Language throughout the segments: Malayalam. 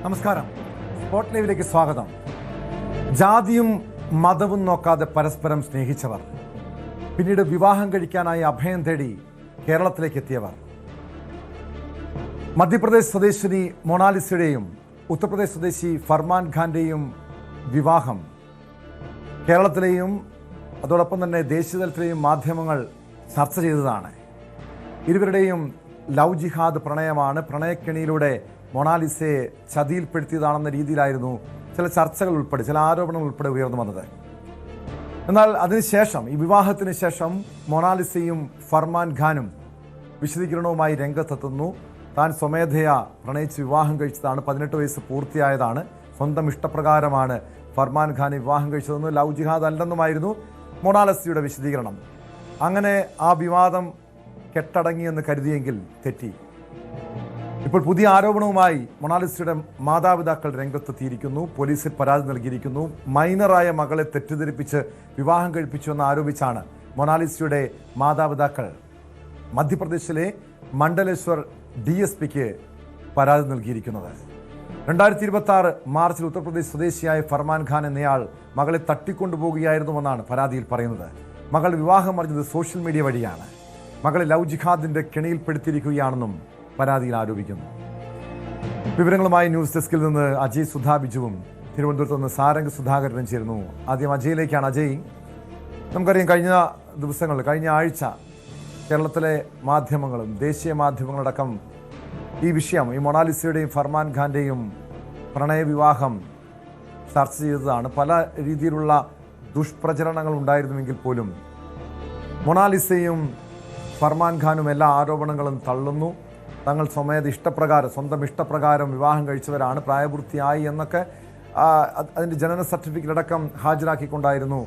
നമസ്കാരം. സ്പോട്ട് ലൈവിലേക്ക് സ്വാഗതം. ജാതിയും മതവും നോക്കാതെ പരസ്പരം സ്നേഹിച്ചവർ, പിന്നീട് വിവാഹം കഴിക്കാനായി അഭയം തേടി കേരളത്തിലേക്ക് എത്തിയവർ. മധ്യപ്രദേശ് സ്വദേശിനി മൊണാലിസയുടെയും ഉത്തർപ്രദേശ് സ്വദേശി ഫർമാൻ ഖാന്റെയും വിവാഹം കേരളത്തിലെയും അതോടൊപ്പം തന്നെ ദേശീയതലത്തിലെയും മാധ്യമങ്ങൾ ചർച്ച ചെയ്തതാണ്. ഇരുവരുടെയും ലവ് ജിഹാദ് പ്രണയമാണ്. പ്രണയക്കെണിയിലൂടെ മൊണാലിസയെ ചതിയിൽപ്പെടുത്തിയതാണെന്ന രീതിയിലായിരുന്നു ചില ചർച്ചകൾ ഉൾപ്പെടെ ചില ആരോപണങ്ങൾ ഉൾപ്പെടെ ഉയർന്നു വന്നത്. എന്നാൽ അതിനുശേഷം, ഈ വിവാഹത്തിന് ശേഷം മൊണാലിസയും ഫർമാൻ ഖാനും വിശദീകരണവുമായി രംഗത്തെത്തുന്നു. താൻ സ്വമേധയാ പ്രണയിച്ച് വിവാഹം കഴിച്ചതാണ്, 18 വയസ്സ് പൂർത്തിയായതാണ്, സ്വന്തം ഇഷ്ടപ്രകാരമാണ് ഫർമാൻ ഖാൻ വിവാഹം കഴിച്ചതെന്ന്, ലവ് ജിഹാദ് അല്ലെന്നുമായിരുന്നു മൊണാലിസയുടെ വിശദീകരണം. അങ്ങനെ ആ വിവാദം കെട്ടടങ്ങിയെന്ന് കരുതിയെങ്കിൽ തെറ്റി. ഇപ്പോൾ പുതിയ ആരോപണവുമായി മൊണാലിസയുടെ മാതാപിതാക്കൾ രംഗത്തെത്തിയിരിക്കുന്നു. പോലീസിൽ പരാതി നൽകിയിരിക്കുന്നു. മൈനറായ മകളെ തെറ്റിദ്ധരിപ്പിച്ച് വിവാഹം കഴിപ്പിച്ചുവെന്ന് ആരോപിച്ചാണ് മൊണാലിസയുടെ മാതാപിതാക്കൾ മധ്യപ്രദേശിലെ മണ്ഡലേശ്വർ DSPക്ക് പരാതി നൽകിയിരിക്കുന്നത്. 2026 മാർച്ചിൽ ഉത്തർപ്രദേശ് സ്വദേശിയായ ഫർമാൻ ഖാൻ എന്നയാൾ മകളെ തട്ടിക്കൊണ്ടുപോകുകയായിരുന്നുവെന്നാണ് പരാതിയിൽ പറയുന്നത്. മകൾ വിവാഹം അറിഞ്ഞത് സോഷ്യൽ മീഡിയ വഴിയാണ്. മകളെ ലവ് ജിഹാദിന്റെ കെണിയിൽപ്പെടുത്തിയിരിക്കുകയാണെന്നും പരാതിയിൽ ആരോപിക്കുന്നു. വിവരങ്ങളുമായി ന്യൂസ് ഡെസ്കിൽ നിന്ന് അജയ് സുധാ ബിജുവും തിരുവനന്തപുരത്ത് നിന്ന് സാരംഗ് സുധാകരനും ചേരുന്നു. ആദ്യം അജയിലേക്കാണ്. അജയ്, നമുക്കറിയാം, കഴിഞ്ഞ ആഴ്ച കേരളത്തിലെ മാധ്യമങ്ങളും ദേശീയ മാധ്യമങ്ങളടക്കം ഈ വിഷയം, ഈ മൊണാലിസയുടെയും ഫർമാൻ ഖാന്റെയും പ്രണയവിവാഹം ചർച്ച ചെയ്തതാണ്. പല രീതിയിലുള്ള ദുഷ്പ്രചരണങ്ങൾ ഉണ്ടായിരുന്നുവെങ്കിൽ പോലും മൊണാലിസയും ഫർമാൻ ഖാനും എല്ലാ ആരോപണങ്ങളും തള്ളുന്നു. തങ്ങൾ സ്വന്തം ഇഷ്ടപ്രകാരം വിവാഹം കഴിച്ചവരാണ്, പ്രായപൂർത്തിയായി എന്നൊക്കെ അതിൻ്റെ ജനന സർട്ടിഫിക്കറ്റ് അടക്കം ഹാജരാക്കിക്കൊണ്ടായിരുന്നു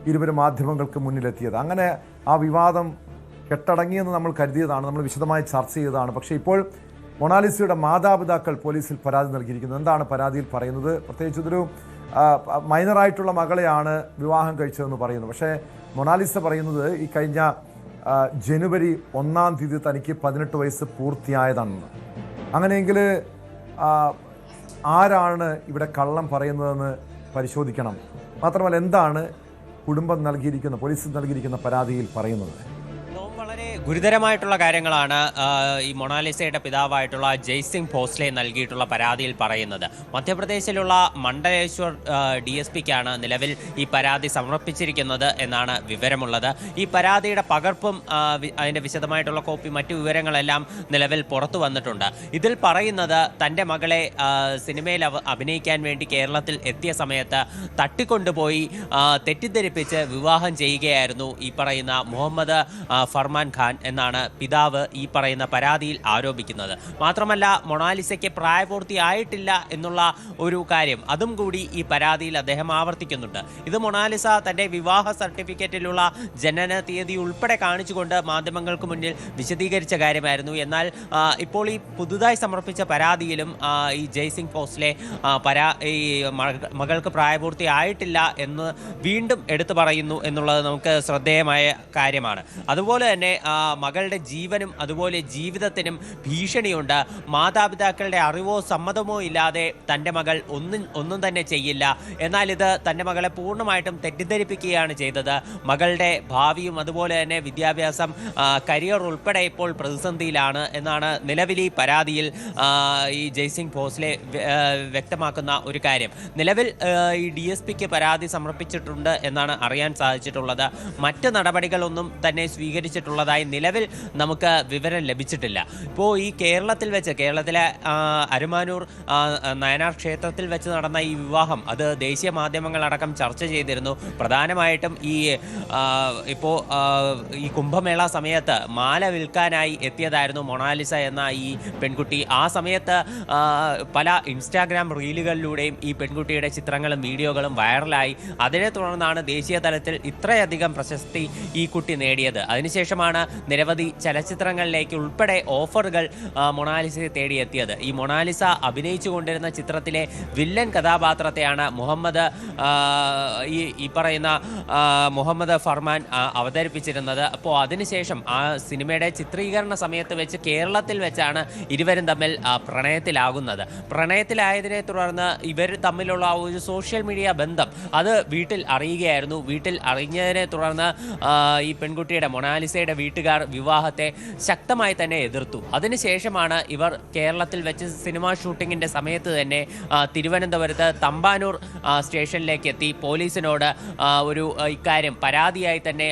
ഇരുവരും മാധ്യമങ്ങൾക്ക് മുന്നിലെത്തിയത്. അങ്ങനെ ആ വിവാദം കെട്ടടങ്ങിയെന്ന് നമ്മൾ കരുതിയതാണ്, നമ്മൾ വിശദമായി ചർച്ച ചെയ്തതാണ്. പക്ഷേ ഇപ്പോൾ മൊണാലിസയുടെ മാതാപിതാക്കൾ പോലീസിൽ പരാതി നൽകിയിരിക്കുന്നു. എന്താണ് പരാതിയിൽ പറയുന്നത്? പ്രത്യേകിച്ച് ഇതൊരു മൈനറായിട്ടുള്ള മകളെയാണ് വിവാഹം കഴിച്ചതെന്ന് പറയുന്നു. പക്ഷേ മൊണാലിസ പറയുന്നത് ഈ കഴിഞ്ഞ ജനുവരി 1-ാം തീയതി തനിക്ക് 18 വയസ്സ് പൂർത്തിയായതാണെന്ന്. അങ്ങനെയെങ്കിൽ ആരാണ് ഇവിടെ കള്ളം പറയുന്നതെന്ന് പരിശോധിക്കണം. മാത്രമല്ല, എന്താണ് കുടുംബം പോലീസ് നൽകിയിരിക്കുന്ന പരാതിയിൽ പറയുന്നത്? വളരെ ഗുരുതരമായിട്ടുള്ള കാര്യങ്ങളാണ് ഈ മൊണാലിസയുടെ പിതാവായിട്ടുള്ള ജയ്സിംഗ് ഭോസ്ലെ നൽകിയിട്ടുള്ള പരാതിയിൽ പറയുന്നത്. മധ്യപ്രദേശിലുള്ള മണ്ഡലേശ്വർ DSPക്കാണ് നിലവിൽ ഈ പരാതി സമർപ്പിച്ചിരിക്കുന്നത് എന്നാണ് വിവരമുള്ളത്. ഈ പരാതിയുടെ പകർപ്പും അതിൻ്റെ വിശദമായിട്ടുള്ള കോപ്പി, മറ്റു വിവരങ്ങളെല്ലാം നിലവിൽ പുറത്തു വന്നിട്ടുണ്ട്. ഇതിൽ പറയുന്നത് തൻ്റെ മകളെ സിനിമയിൽ അഭിനയിക്കാൻ വേണ്ടി കേരളത്തിൽ എത്തിയ സമയത്ത് തട്ടിക്കൊണ്ടുപോയി തെറ്റിദ്ധരിപ്പിച്ച് വിവാഹം ചെയ്യുകയായിരുന്നു ഈ പറയുന്ന മുഹമ്മദ് ഫർമാൻ ഖാൻ എന്നാണ് പിതാവ് ഈ പറയുന്ന പരാതിയിൽ ആരോപിക്കുന്നത്. മാത്രമല്ല, മൊണാലിസയ്ക്ക് പ്രായപൂർത്തിയായിട്ടില്ല എന്നുള്ള ഒരു കാര്യം അതും കൂടി ഈ പരാതിയിൽ അദ്ദേഹം ആവർത്തിക്കുന്നുണ്ട്. ഇത് മൊണാലിസ തൻ്റെ വിവാഹ സർട്ടിഫിക്കറ്റിലുള്ള ജനന തീയതി ഉൾപ്പെടെ കാണിച്ചുകൊണ്ട് മാധ്യമങ്ങൾക്ക് മുന്നിൽ വിശദീകരിച്ച കാര്യമായിരുന്നു. എന്നാൽ ഇപ്പോൾ ഈ പുതുതായി സമർപ്പിച്ച പരാതിയിലും ഈ ജയ്സിംഗ് ഭോസ്ലെ ഈ മകൾക്ക് പ്രായപൂർത്തിയായിട്ടില്ല എന്ന് വീണ്ടും എടുത്തു പറയുന്നു എന്നുള്ളത് നമുക്ക് ശ്രദ്ധേയമായ കാര്യമാണ്. അതുപോലെ തന്നെ മകളുടെ ജീവനും അതുപോലെ ജീവിതത്തിനും ഭീഷണിയുണ്ട്. മാതാപിതാക്കളുടെ അറിവോ സമ്മതമോ ഇല്ലാതെ തൻ്റെ മകൾ ഒന്നും തന്നെ ചെയ്യില്ല. എന്നാൽ ഇത് തൻ്റെ മകളെ പൂർണ്ണമായിട്ടും തെറ്റിദ്ധരിപ്പിക്കുകയാണ് ചെയ്തത്. മകളുടെ ഭാവിയും അതുപോലെ തന്നെ വിദ്യാഭ്യാസം, കരിയർ ഉൾപ്പെടെ ഇപ്പോൾ പ്രതിസന്ധിയിലാണ് എന്നാണ് നിലവിൽ ഈ പരാതിയിൽ ഈ ജയ്സിംഗ് ഭോസ്ലെ വ്യക്തമാക്കുന്ന ഒരു കാര്യം. നിലവിൽ ഈ DSPക്ക് പരാതി സമർപ്പിച്ചിട്ടുണ്ട് എന്നാണ് അറിയാൻ സാധിച്ചിട്ടുള്ളത്. മറ്റ് നടപടികളൊന്നും തന്നെ സ്വീകരിച്ചിട്ടുള്ളതായി നിലവിൽ നമുക്ക് വിവരം ലഭിച്ചിട്ടില്ല. ഇപ്പോൾ ഈ കേരളത്തിലെ അരുമാനൂർ നയനാർ ക്ഷേത്രത്തിൽ വെച്ച് നടന്ന ഈ വിവാഹം അത് ദേശീയ മാധ്യമങ്ങളടക്കം ചർച്ച ചെയ്തിരുന്നു. പ്രധാനമായിട്ടും ഇപ്പോൾ ഈ കുംഭമേള സമയത്ത് മാല വിൽക്കാനായി എത്തിയതായിരുന്നു മൊണാലിസ എന്ന ഈ പെൺകുട്ടി. ആ സമയത്ത് പല ഇൻസ്റ്റാഗ്രാം റീലുകളിലൂടെയും ഈ പെൺകുട്ടിയുടെ ചിത്രങ്ങളും വീഡിയോകളും വൈറലായി. അതിനെ തുടർന്നാണ് ദേശീയ തലത്തിൽ ഇത്രയധികം പ്രശസ്തി ഈ കുട്ടി നേടിയത്. അതിനുശേഷമാണ് നിരവധി ചലച്ചിത്രങ്ങളിലേക്ക് ഉൾപ്പെടെ ഓഫറുകൾ മൊണാലിസയെ തേടിയെത്തിയത്. ഈ മൊണാലിസ അഭിനയിച്ചു കൊണ്ടിരുന്ന ചിത്രത്തിലെ വില്ലൻ കഥാപാത്രത്തെയാണ് ഈ പറയുന്ന മുഹമ്മദ് ഫർമാൻ അവതരിപ്പിച്ചിരുന്നത്. അപ്പോൾ അതിനുശേഷം ആ സിനിമയുടെ ചിത്രീകരണ സമയത്ത് വെച്ച് കേരളത്തിൽ വെച്ചാണ് ഇരുവരും തമ്മിൽ പ്രണയത്തിലാകുന്നത്. പ്രണയത്തിലായതിനെ തുടർന്ന് ഇവർ തമ്മിലുള്ള ഒരു സോഷ്യൽ മീഡിയ ബന്ധം അത് വീട്ടിൽ അറിയുകയായിരുന്നു. വീട്ടിൽ അറിഞ്ഞതിനെ തുടർന്ന് ഈ പെൺകുട്ടിയുടെ മൊണാലിസയുടെ വീട്ടുകാർ വിവാഹത്തെ ശക്തമായി തന്നെ എതിർത്തു. അതിനുശേഷമാണ് ഇവർ കേരളത്തിൽ വെച്ച് സിനിമാ ഷൂട്ടിങ്ങിൻ്റെ സമയത്ത് തന്നെ തിരുവനന്തപുരത്ത് തമ്പാനൂർ സ്റ്റേഷനിലേക്ക് എത്തി പോലീസിനോട് ഒരു ഇക്കാര്യം പരാതിയായി തന്നെ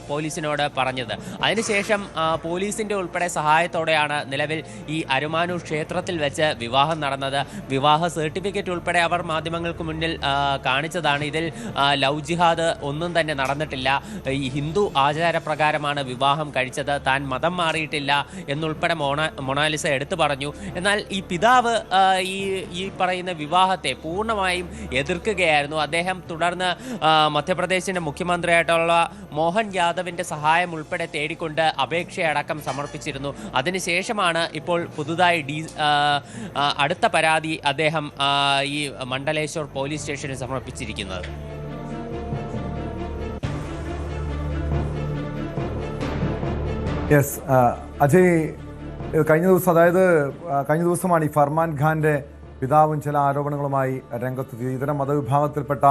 പോലീസിനോട് പറഞ്ഞത്. അതിനുശേഷം പോലീസിൻ്റെ ഉൾപ്പെടെ സഹായത്തോടെയാണ് നിലവിൽ ഈ അരുമാനൂർ ക്ഷേത്രത്തിൽ വെച്ച് വിവാഹം നടന്നത്. വിവാഹ സർട്ടിഫിക്കറ്റ് ഉൾപ്പെടെ അവർ മാധ്യമങ്ങൾക്ക് മുന്നിൽ കാണിച്ചതാണ്. ഇതിൽ ലവ് ജിഹാദ് ഒന്നും തന്നെ നടന്നിട്ടില്ല. ഈ ഹിന്ദു ആചാരപ്രകാരമാണ് വിവാഹം കഴിച്ചത്, താൻ മതം മാറിയിട്ടില്ല എന്നുൾപ്പെടെ മൊണാലിസ എടുത്തു പറഞ്ഞു. എന്നാൽ ഈ പിതാവ് ഈ പറയുന്ന വിവാഹത്തെ പൂർണ്ണമായും എതിർക്കുകയായിരുന്നു. അദ്ദേഹം തുടർന്ന് മധ്യപ്രദേശിന്റെ മുഖ്യമന്ത്രിയായിട്ടുള്ള മോഹൻ യാദവിന്റെ സഹായം ഉൾപ്പെടെ തേടിക്കൊണ്ട് അപേക്ഷയടക്കം സമർപ്പിച്ചിരുന്നു. അതിനുശേഷമാണ് ഇപ്പോൾ പുതുതായി അടുത്ത പരാതി അദ്ദേഹം ഈ മണ്ഡലേശ്വർ പോലീസ് സ്റ്റേഷനിൽ സമർപ്പിച്ചിരിക്കുന്നത്. യെസ് അജയ്, കഴിഞ്ഞ ദിവസമാണ് ഈ ഫർമാൻ ഖാന്റെ പിതാവും ചില ആരോപണങ്ങളുമായി രംഗത്തെത്തിയത്. ഇത്തരം മതവിഭാഗത്തിൽപ്പെട്ട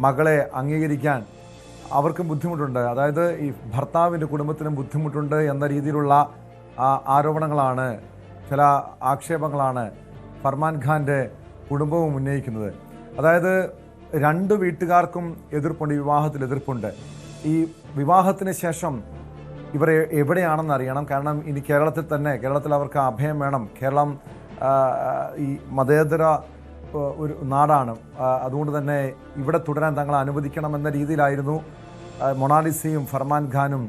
മകളെ അംഗീകരിക്കാൻ അവർക്കും ബുദ്ധിമുട്ടുണ്ട്, അതായത് ഈ ഭർത്താവിൻ്റെ കുടുംബത്തിനും ബുദ്ധിമുട്ടുണ്ട് എന്ന രീതിയിലുള്ള ആരോപണങ്ങളാണ്, ചില ആക്ഷേപങ്ങളാണ് ഫർമാൻ ഖാന്റെ കുടുംബവും ഉന്നയിക്കുന്നത്. അതായത് രണ്ട് വീട്ടുകാർക്കും എതിർപ്പുണ്ട്, ഈ വിവാഹത്തിൽ എതിർപ്പുണ്ട്. ഈ വിവാഹത്തിന് ശേഷം ഇവർ എവിടെയാണെന്ന് അറിയണം. കാരണം ഇനി കേരളത്തിൽ അവർക്ക് അഭയം വേണം. കേരളം ഈ മതേതര ഒരു നാടാണ്. അതുകൊണ്ട് തന്നെ ഇവിടെ തുടരാൻ തങ്ങളെ അനുവദിക്കണമെന്ന രീതിയിലായിരുന്നു മൊണാലിസയും ഫർമാൻ ഖാനും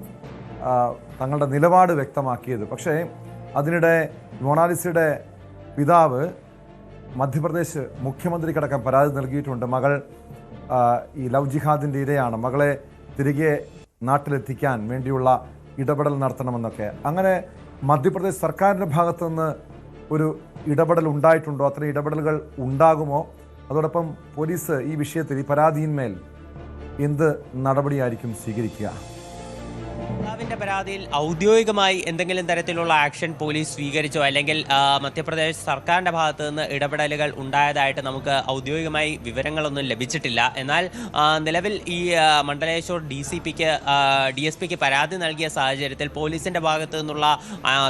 തങ്ങളുടെ നിലപാട് വ്യക്തമാക്കിയത്. പക്ഷേ അതിനിടെ മൊണാലിസയുടെ പിതാവ് മധ്യപ്രദേശ് മുഖ്യമന്ത്രിക്കടക്കം പരാതി നൽകിയിട്ടുണ്ട്. മകൾ ഈ ലവ് ജിഹാദിൻ്റെ ഇരയാണ്, മകളെ തിരികെ നാട്ടിലെത്തിക്കാൻ വേണ്ടിയുള്ള ഇടപെടൽ നടത്തണമെന്നൊക്കെ. അങ്ങനെ മധ്യപ്രദേശ് സർക്കാരിൻ്റെ ഭാഗത്തുനിന്ന് ഒരു ഇടപെടൽ ഉണ്ടായിട്ടുണ്ടോ? അത്തരം ഇടപെടലുകൾ ഉണ്ടാകുമോ? അതോടൊപ്പം പോലീസ് ഈ വിഷയത്തിൽ, ഈ പരാതിയിന്മേൽ എന്ത് നടപടിയായിരിക്കും സ്വീകരിക്കുക? പിതാവിന്റെ പരാതിയിൽ ഔദ്യോഗികമായി എന്തെങ്കിലും തരത്തിലുള്ള ആക്ഷൻ പോലീസ് സ്വീകരിച്ചോ അല്ലെങ്കിൽ മധ്യപ്രദേശ് സർക്കാരിന്റെ ഭാഗത്തു നിന്ന് ഇടപെടലുകൾ ഉണ്ടായതായിട്ട് നമുക്ക് ഔദ്യോഗികമായി വിവരങ്ങളൊന്നും ലഭിച്ചിട്ടില്ല. എന്നാൽ നിലവിൽ ഈ മണ്ഡലേശ്വർ DSPക്ക് പരാതി നൽകിയ സാഹചര്യത്തിൽ പോലീസിന്റെ ഭാഗത്തു നിന്നുള്ള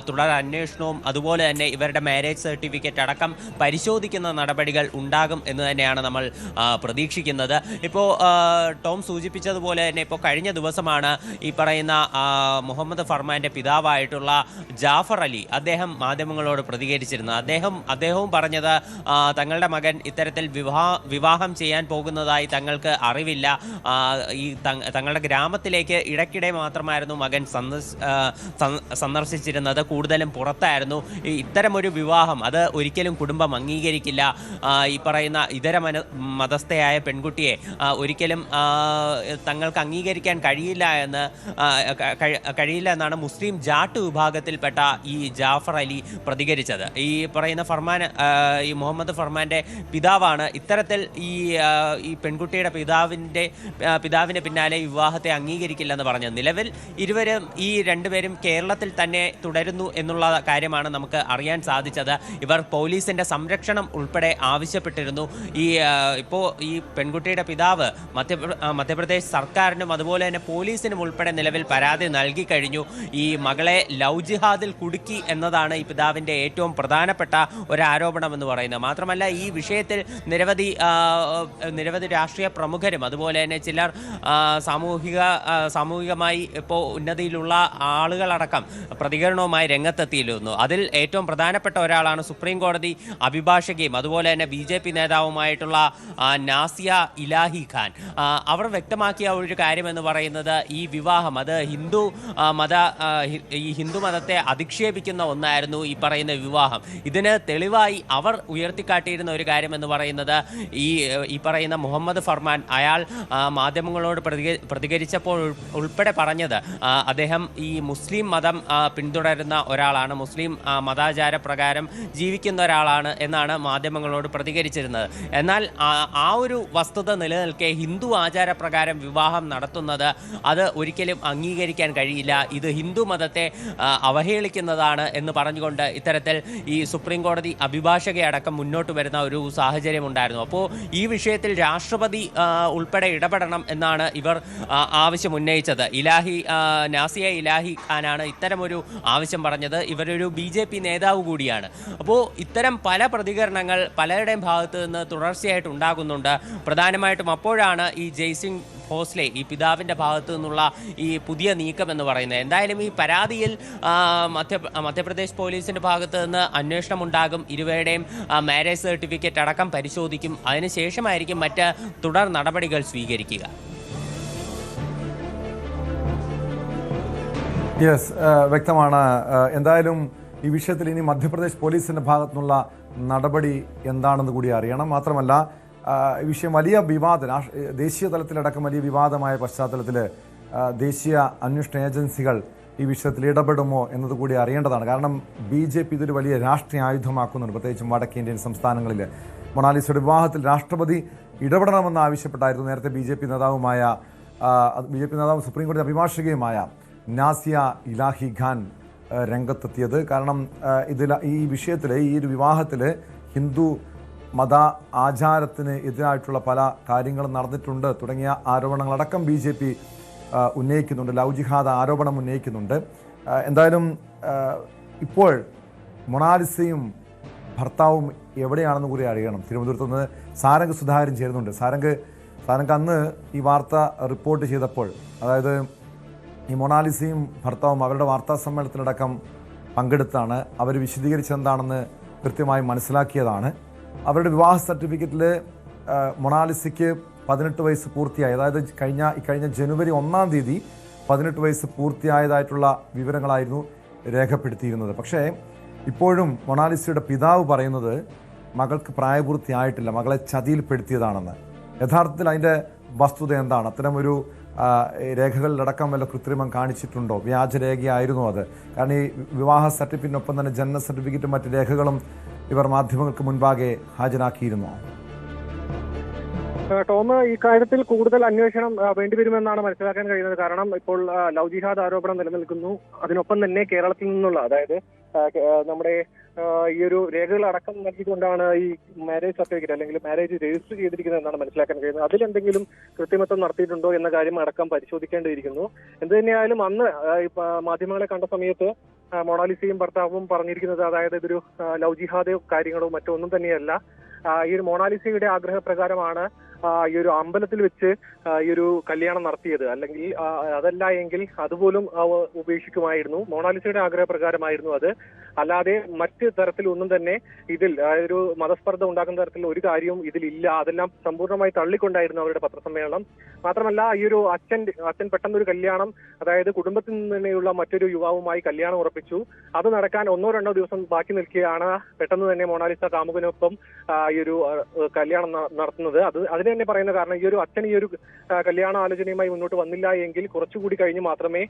തുടർ അന്വേഷണവും അതുപോലെ തന്നെ ഇവരുടെ മാരേജ് സർട്ടിഫിക്കറ്റ് അടക്കം പരിശോധിക്കുന്ന നടപടികൾ ഉണ്ടാകും എന്ന് തന്നെയാണ് നമ്മൾ പ്രതീക്ഷിക്കുന്നത്. ഇപ്പോൾ ടോം സൂചിപ്പിച്ചതുപോലെ തന്നെ ഇപ്പോൾ കഴിഞ്ഞ ദിവസമാണ് ഈ പറയുന്ന മുഹമ്മദ് ഫർമാന്റെ പിതാവായിട്ടുള്ള ജാഫർ അലി അദ്ദേഹം മാധ്യമങ്ങളോട് പ്രതികരിച്ചിരുന്നത്. അദ്ദേഹവും പറഞ്ഞത് തങ്ങളുടെ മകൻ ഇത്തരത്തിൽ വിവാഹം ചെയ്യാൻ പോകുന്നതായി തങ്ങൾക്ക് അറിവില്ല. ഈ തങ്ങളുടെ ഗ്രാമത്തിലേക്ക് ഇടയ്ക്കിടെ മാത്രമായിരുന്നു മകൻ സന്ദർശിച്ചിരുന്നത്, കൂടുതലും പുറത്തായിരുന്നു. ഇത്തരമൊരു വിവാഹം അത് ഒരിക്കലും കുടുംബം അംഗീകരിക്കില്ല. ഈ പറയുന്ന ഇതര മതസ്ഥയായ പെൺകുട്ടിയെ ഒരിക്കലും തങ്ങൾക്ക് അംഗീകരിക്കാൻ കഴിയില്ല എന്നാണ് മുസ്ലിം ജാട്ട് വിഭാഗത്തിൽപ്പെട്ട ഈ ജാഫർ അലി പ്രതികരിച്ചത്. ഈ പറയുന്ന ഈ മുഹമ്മദ് ഫർമാന്റെ പിതാവാണ് ഇത്തരത്തിൽ ഈ പെൺകുട്ടിയുടെ പിതാവിന്റെ പിന്നാലെ വിവാഹത്തെ അംഗീകരിക്കില്ലെന്ന് പറഞ്ഞത്. നിലവിൽ ഈ രണ്ടുപേരും കേരളത്തിൽ തന്നെ തുടരുന്നു എന്നുള്ള കാര്യമാണ് നമുക്ക് അറിയാൻ സാധിച്ചത്. ഇവർ പോലീസിന്റെ സംരക്ഷണം ഉൾപ്പെടെ ആവശ്യപ്പെട്ടിരുന്നു. ഇപ്പോൾ ഈ പെൺകുട്ടിയുടെ പിതാവ് മധ്യപ്രദേശ് സർക്കാരിനും അതുപോലെ തന്നെ പോലീസിനും ഉൾപ്പെടെ നിലവിൽ പരാതി നൽകി കഴിഞ്ഞു. ഈ മകളെ ലവ് ജിഹാദിൽ കുടുക്കി എന്നതാണ് ഈ പിതാവിൻ്റെ ഏറ്റവും പ്രധാനപ്പെട്ട ഒരു ആരോപണം എന്ന് പറയുന്നത്. മാത്രമല്ല ഈ വിഷയത്തിൽ നിരവധി രാഷ്ട്രീയ പ്രമുഖരും അതുപോലെ തന്നെ ചിലർ സാമൂഹികമായി ഇപ്പോൾ ഉന്നതിയിലുള്ള ആളുകളടക്കം പ്രതികരണവുമായി രംഗത്തെത്തിയിരുന്നു. അതിൽ ഏറ്റവും പ്രധാനപ്പെട്ട ഒരാളാണ് സുപ്രീം കോടതി അഭിഭാഷകയും അതുപോലെ തന്നെ BJP നേതാവുമായിട്ടുള്ള നാസിയ ഇലാഹി ഖാൻ. അവർ വ്യക്തമാക്കിയ ഒരു കാര്യമെന്ന് പറയുന്നത് ഈ വിവാഹം അത് ഹിന്ദു ഈ ഹിന്ദു മതത്തെ അധിക്ഷേപിക്കുന്ന ഒന്നായിരുന്നു ഈ പറയുന്ന വിവാഹം. ഇതിന് തെളിവായി അവർ ഉയർത്തിക്കാട്ടിയിരുന്ന ഒരു കാര്യം എന്ന് പറയുന്നത് ഈ പറയുന്ന മുഹമ്മദ് ഫർമാൻ അയാൾ മാധ്യമങ്ങളോട് പ്രതികരിച്ചപ്പോൾ ഉൾപ്പെടെ പറഞ്ഞത് അദ്ദേഹം ഈ മുസ്ലിം മതം പിന്തുടരുന്ന ഒരാളാണ്, മുസ്ലിം മതാചാര പ്രകാരം ജീവിക്കുന്ന ഒരാളാണ് എന്നാണ് മാധ്യമങ്ങളോട് പ്രതികരിച്ചിരുന്നത്. എന്നാൽ ആ ഒരു വസ്തുത നിലനിൽക്കെ ഹിന്ദു ആചാരപ്രകാരം വിവാഹം നടത്തുന്നത് അത് ഒരിക്കലും അംഗീകരിക്കാൻ കഴിയില്ല, ഇത് ഹിന്ദു മതത്തെ അവഹേളിക്കുന്നതാണ് എന്ന് പറഞ്ഞുകൊണ്ട് ഇത്തരത്തിൽ ഈ സുപ്രീം കോടതി അഭിഭാഷകയടക്കം മുന്നോട്ട് വരുന്ന ഒരു സാഹചര്യം ഉണ്ടായിരുന്നു. അപ്പോൾ ഈ വിഷയത്തിൽ രാഷ്ട്രപതി ഉൾപ്പെടെ ഇടപെടണം എന്നാണ് ഇവർ ആവശ്യം ഉന്നയിച്ചത്. നാസിയ ഇലാഹി ഖാനാണ് ഇത്തരമൊരു ആവശ്യം പറഞ്ഞത്. ഇവരൊരു BJP നേതാവ് കൂടിയാണ്. അപ്പോൾ ഇത്തരം പല പ്രതികരണങ്ങൾ പലരുടെയും ഭാഗത്ത് നിന്ന് തുടർച്ചയായിട്ട് ഉണ്ടാകുന്നുണ്ട്. പ്രധാനമായിട്ടും അപ്പോഴാണ് ഈ ജയ്സിംഗ് ഭോസ്ലെ ഈ പിതാവിൻ്റെ ഭാഗത്തു നിന്നുള്ള ഈ പുതിയ നീക്കം എന്ന് പറയുന്നത്. എന്തായാലും ഈ പരാതിയിൽ മധ്യപ്രദേശ് പോലീസിൻ്റെ ഭാഗത്ത് നിന്ന് അന്വേഷണം ഉണ്ടാകും. ഇരുവരുടെയും മാരേജ് സർട്ടിഫിക്കറ്റ് അടക്കം പരിശോധിക്കും. അതിനുശേഷമായിരിക്കും മറ്റ് തുടർ നടപടികൾ സ്വീകരിക്കുക. യെസ്, വ്യക്തമാണ്. എന്തായാലും ഈ വിഷയത്തിൽ ഇനി മധ്യപ്രദേശ് പോലീസിൻ്റെ ഭാഗത്തുനിന്നുള്ള നടപടി എന്താണെന്ന് കൂടി അറിയണം. മാത്രമല്ല ഈ വിഷയം വലിയ ദേശീയ തലത്തിലടക്കം വലിയ വിവാദമായ പശ്ചാത്തലത്തിൽ ദേശീയ അന്വേഷണ ഏജൻസികൾ ഈ വിഷയത്തിൽ ഇടപെടുമോ എന്നതുകൂടി അറിയേണ്ടതാണ്. കാരണം BJP ഇതൊരു വലിയ രാഷ്ട്രീയ ആയുധമാക്കുന്നുണ്ട്, പ്രത്യേകിച്ചും വടക്കേന്ത്യൻ സംസ്ഥാനങ്ങളിൽ. മൊണാലിസയുടെ വിവാഹത്തിൽ രാഷ്ട്രപതി ഇടപെടണമെന്ന് ആവശ്യപ്പെട്ടായിരുന്നു നേരത്തെ BJP നേതാവും സുപ്രീം കോടതി അഭിഭാഷകയുമായ നാസിയ ഇലാഹി ഖാൻ രംഗത്തെത്തിയത്. കാരണം ഈ വിഷയത്തിൽ ഈ ഒരു വിവാഹത്തിൽ ഹിന്ദു മത ആചാരത്തിന് എതിരായിട്ടുള്ള പല കാര്യങ്ങളും നടന്നിട്ടുണ്ട് തുടങ്ങിയ ആരോപണങ്ങളടക്കം BJP ഉന്നയിക്കുന്നുണ്ട്. ലവ് ജിഹാദ് ആരോപണം ഉന്നയിക്കുന്നുണ്ട്. എന്തായാലും ഇപ്പോൾ മൊണാലിസയും ഭർത്താവും എവിടെയാണെന്ന് കൂടി അറിയണം. തിരുവനന്തപുരത്ത് നിന്ന് സാരംഗ് സുധാകരൻ ചേരുന്നുണ്ട്. സാരംഗ് അന്ന് ഈ വാർത്ത റിപ്പോർട്ട് ചെയ്തപ്പോൾ, അതായത് ഈ മൊണാലിസയും ഭർത്താവും അവരുടെ വാർത്താ സമ്മേളനത്തിലടക്കം പങ്കെടുത്താണ്. അവർ വിശദീകരിച്ചെന്താണെന്ന് കൃത്യമായി മനസ്സിലാക്കിയതാണ്. അവരുടെ വിവാഹ സർട്ടിഫിക്കറ്റിൽ മൊണാലിസയ്ക്ക് 18 വയസ്സ് പൂർത്തിയായി, അതായത് കഴിഞ്ഞ ജനുവരി 1-ാം തീയതി 18 വയസ്സ് പൂർത്തിയായതായിട്ടുള്ള വിവരങ്ങളായിരുന്നു രേഖപ്പെടുത്തിയിരുന്നത്. പക്ഷേ ഇപ്പോഴും മൊണാലിസയുടെ പിതാവ് പറയുന്നത് മകൾക്ക് പ്രായപൂർത്തിയായിട്ടില്ല, മകളെ ചതിയിൽപ്പെടുത്തിയതാണെന്ന്. യഥാർത്ഥത്തിൽ അതിൻ്റെ വസ്തുത എന്താണ്? അത്തരമൊരു രേഖകളിലടക്കം വല്ല കൃത്രിമം കാണിച്ചിട്ടുണ്ടോ? വ്യാജരേഖയായിരുന്നു അത്? കാരണം ഈ വിവാഹ സർട്ടിഫിക്കറ്റിനൊപ്പം തന്നെ ജനന സർട്ടിഫിക്കറ്റും മറ്റ് രേഖകളും ഇവർ മാധ്യമങ്ങൾക്ക് മുൻപാകെ ഹാജരാക്കിയിരുന്നു. ടോം, ഈ കാര്യത്തിൽ കൂടുതൽ അന്വേഷണം വേണ്ടിവരുമെന്നാണ് മനസ്സിലാക്കാൻ കഴിയുന്നത്. കാരണം ഇപ്പോൾ ലവ് ജിഹാദ് ആരോപണം നിലനിൽക്കുന്നു. അതിനൊപ്പം തന്നെ കേരളത്തിൽ നിന്നുള്ള, അതായത് നമ്മുടെ ഈ ഒരു രേഖകൾ അടക്കം നൽകിക്കൊണ്ടാണ് ഈ മാരേജ് സർട്ടിഫിക്കറ്റ് അല്ലെങ്കിൽ മാരേജ് രജിസ്റ്റർ ചെയ്തിരിക്കുന്നത് എന്നാണ് മനസ്സിലാക്കാൻ കഴിയുന്നത്. അതിലെന്തെങ്കിലും കൃത്രിമത്വം നടത്തിയിട്ടുണ്ടോ എന്ന കാര്യം അടക്കം പരിശോധിക്കേണ്ടിയിരിക്കുന്നു. എന്ത് തന്നെയായാലും അന്ന് മാധ്യമങ്ങളെ കണ്ട സമയത്ത് മൊണാലിസയും ഭർത്താവും പറഞ്ഞിരിക്കുന്നത്, അതായത് ഇതൊരു ലവ് ജിഹാദോ കാര്യങ്ങളോ മറ്റോ ഒന്നും തന്നെയല്ല. ഈ ഒരു മൊണാലിസയുടെ ആഗ്രഹപ്രകാരമാണ് ഈ ഒരു അമ്പലത്തിൽ വെച്ച് ഈ ഒരു കല്യാണം നടത്തിയത്. അല്ലെങ്കിൽ അതല്ല എങ്കിൽ അതുപോലും ഉപേക്ഷിക്കുമായിരുന്നു. മൊണാലിസയുടെ ആഗ്രഹപ്രകാരമായിരുന്നു അത്. അല്ലാതെ മറ്റ് തരത്തിലൊന്നും തന്നെ ഇതിൽ ഒരു മതസ്പർദ്ധ ഉണ്ടാക്കുന്ന തരത്തിൽ ഒരു കാര്യവും ഇതിലില്ല. അതെല്ലാം സമ്പൂർണ്ണമായി തള്ളിക്കൊണ്ടായിരുന്നു അവരുടെ പത്രസമ്മേളനം. മാത്രമല്ല ഈ ഒരു അച്ഛൻ പെട്ടെന്നൊരു കല്യാണം, അതായത് കുടുംബത്തിൽ നിന്ന് തന്നെയുള്ള മറ്റൊരു യുവാവുമായി കല്യാണം ഉറപ്പിച്ചു. അത് നടക്കാൻ 1-2 ദിവസം ബാക്കി നിൽക്കുകയാണ് പെട്ടെന്ന് തന്നെ മൊണാലിസ കാമുകനൊപ്പം ഈ ഒരു കല്യാണം നടത്തുന്നത്. അതിന് തന്നെ പറയുന്ന കാരണം, ഈ ഒരു അച്ഛൻ ഈ ഒരു കല്യാണ ആലോചനയുമായി മുന്നോട്ട് വന്നില്ല എങ്കിൽ കുറച്ചുകൂടി കഴിഞ്ഞ് മാത്രമേ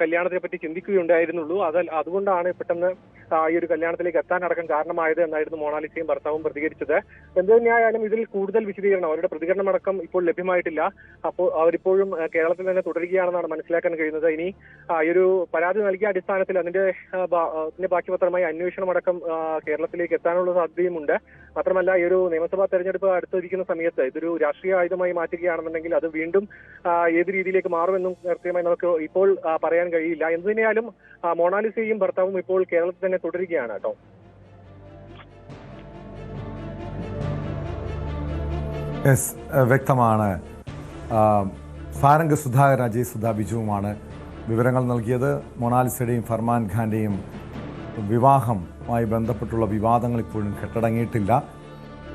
കല്യാണത്തെ പറ്റി ചിന്തിക്കുകയുണ്ടായിരുന്നുള്ളൂ. അതുകൊണ്ടാണ് പെട്ടെന്ന് ഈ ഒരു കല്യാണത്തിലേക്ക് എത്താനടക്കം കാരണമായത് എന്നായിരുന്നു മൊണാലിസയും ഭർത്താവും പ്രതികരിച്ചത്. എന്ത് തന്നെയായാലും ഇതിൽ കൂടുതൽ വിശദീകരണം, അവരുടെ പ്രതികരണം അടക്കം ഇപ്പോൾ ലഭ്യമായിട്ടില്ല. അപ്പോൾ അവരിപ്പോഴും കേരളത്തിൽ തന്നെ തുടരുകയാണെന്നാണ് മനസ്സിലാക്കാൻ കഴിയുന്നത്. ഇനി ഈ ഒരു പരാതി നൽകിയ അടിസ്ഥാനത്തിൽ അതിന്റെ ബാക്കിപത്രമായി അന്വേഷണം അടക്കം കേരളത്തിലേക്ക് എത്താനുള്ള സാധ്യതയുമുണ്ട്. മാത്രമല്ല ഈ ഒരു നിയമസഭാ തെരഞ്ഞെടുപ്പ് അടുത്തിരിക്കുന്ന സമയത്ത് ഇതൊരു രാഷ്ട്രീയ ആയുധമായി മാറ്റുകയാണെന്നുണ്ടെങ്കിൽ അത് വീണ്ടും ഏത് രീതിയിലേക്ക് മാറുമെന്നും കൃത്യമായി നമുക്ക് ഇപ്പോൾ പറയാൻ കഴിയില്ല. എന്ത് തന്നെയായാലും മൊണാലിസയും ഭർത്താവും ഇപ്പോൾ കേരളത്തിൽ തന്നെ തുടരുകയാണ് കേട്ടോ. വ്യക്തമാണ്. സാരംഗ് സുധാകരൻ, അജയ് സുധാ ബിജുവുമാണ് വിവരങ്ങൾ നൽകിയത്. മൊണാലിസയുടെയും ഫർമാൻ ഖാന്റെയും വിവാഹവുമായി ബന്ധപ്പെട്ടുള്ള വിവാദങ്ങൾ ഇപ്പോഴും കെട്ടടങ്ങിയിട്ടില്ല.